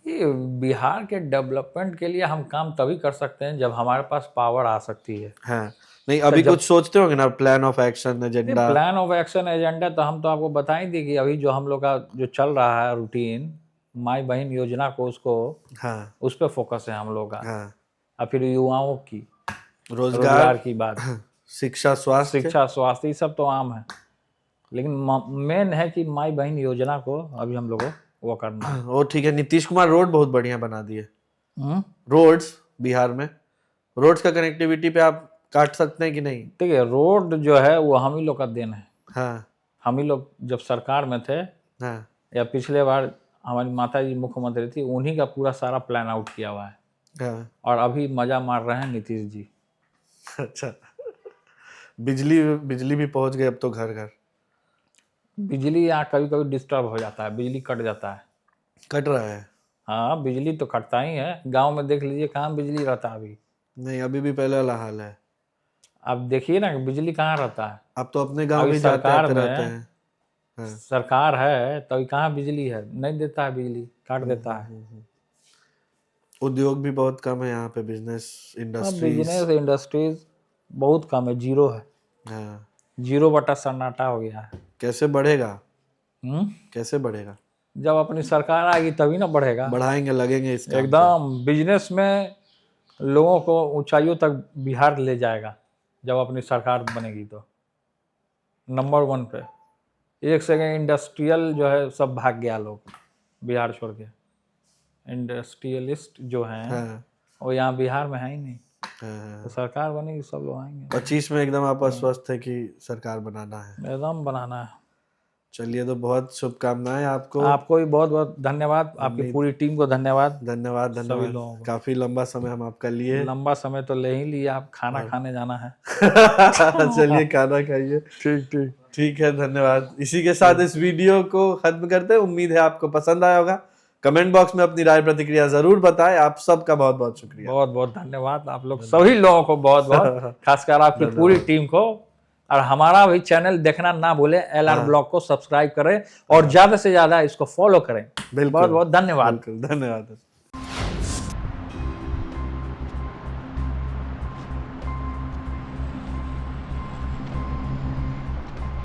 ये बिहार के डेवलपमेंट के लिए हम काम तभी कर सकते हैं जब हमारे पास पावर आ सकती है। हाँ, नहीं अभी कुछ सोचते होंगे ना, plan of action, agenda? Plan of action agenda तो हम तो आपको बता ही दी कि अभी जो हम लोग का जो चल रहा है रूटीन, माई बहन योजना को, उसको हाँ उस पर फोकस है हम लोग का। हाँ, और फिर युवाओं की रोजगार की बात, शिक्षा, स्वास्थ्य। शिक्षा, स्वास्थ्य, ये सब तो आम है, लेकिन मेन है कि माई बहन योजना को अभी हम लोग को वो करना है। वो ठीक है। नीतीश कुमार रोड बहुत बढ़िया बना दिए। हम्म? रोड्स बिहार में, रोड्स का कनेक्टिविटी पे आप काट सकते हैं कि नहीं? देखिए रोड जो है वो हम ही लोग का देन है। हाँ हम ही लोग जब सरकार में थे, हाँ या पिछले बार हमारी माता जी मुख्यमंत्री थी, उन्हीं का पूरा सारा प्लान आउट किया हुआ है। हाँ। और अभी मजा मार रहे हैं नीतीश जी। अच्छा, बिजली भी पहुंच गई अब तो घर घर। बिजली यहाँ कभी कभी डिस्टर्ब हो जाता है, बिजली कट जाता है। कट रहा है? हाँ, बिजली तो कटता ही है। गांव में देख लीजिए कहाँ बिजली रहता है अभी। नहीं, अभी भी पहले वाला हाल है। अब देखिए ना बिजली कहाँ रहता है। अब तो अपने गांव अभी भी जाते सरकार आते में रहते हैं। हाँ। सरकार है तो अभी कहाँ बिजली है, नहीं देता है बिजली, काट देता है। उद्योग भी बहुत कम है यहाँ पे, बिजनेस इंडस्ट्रीज। बिजनेस इंडस्ट्रीज बहुत कम है, जीरो है। हाँ। 0 बटा सन्नाटा हो गया है। कैसे बढ़ेगा? हम्म? कैसे बढ़ेगा? जब अपनी सरकार आएगी तभी ना बढ़ेगा। बढ़ाएंगे, लगेंगे इस काम पे। एकदम बिजनेस में लोगों को ऊंचाइयों तक बिहार ले जाएगा जब अपनी सरकार बनेगी तो। नंबर 1 पे। एक सेकेंड इंडस्ट्रियल जो है सब भाग गया, लोग बिहार छोड़ के। इंडस्ट्रियलिस्ट जो हैं हाँ वो यहाँ बिहार में है ही नहीं। हाँ। तो सरकार बनेगी सब लोग आएंगे। 25 में एकदम आप आश्वस्त है कि सरकार बनाना है? एकदम बनाना है। चलिए, तो बहुत शुभकामनाएं आपको। आपको भी बहुत बहुत धन्यवाद, आपकी पूरी टीम को धन्यवाद। धन्यवाद सभी धन्यवाद। लोगों को। काफी लंबा समय हम आपका लिए। लंबा समय तो ले ही लिया, आप खाना खाने जाना है। चलिए खाना खाइए। ठीक ठीक ठीक है, धन्यवाद। इसी के साथ इस वीडियो को खत्म करते हैं। उम्मीद है आपको पसंद आया होगा। कमेंट बॉक्स में अपनी राय प्रतिक्रिया जरूर बताएं। आप सबका बहुत बहुत शुक्रिया। बहुत बहुत धन्यवाद आप लोग सभी लोगों को, बहुत बहुत खासकर आपकी पूरी टीम को और हमारा भी चैनल देखना ना भूले, LR हाँ। ब्लॉग को सब्सक्राइब करें और ज्यादा से ज्यादा इसको फॉलो करें। बिल्कुल। बहुत बहुत धन्यवाद। बिल्कुल, धन्यवाद।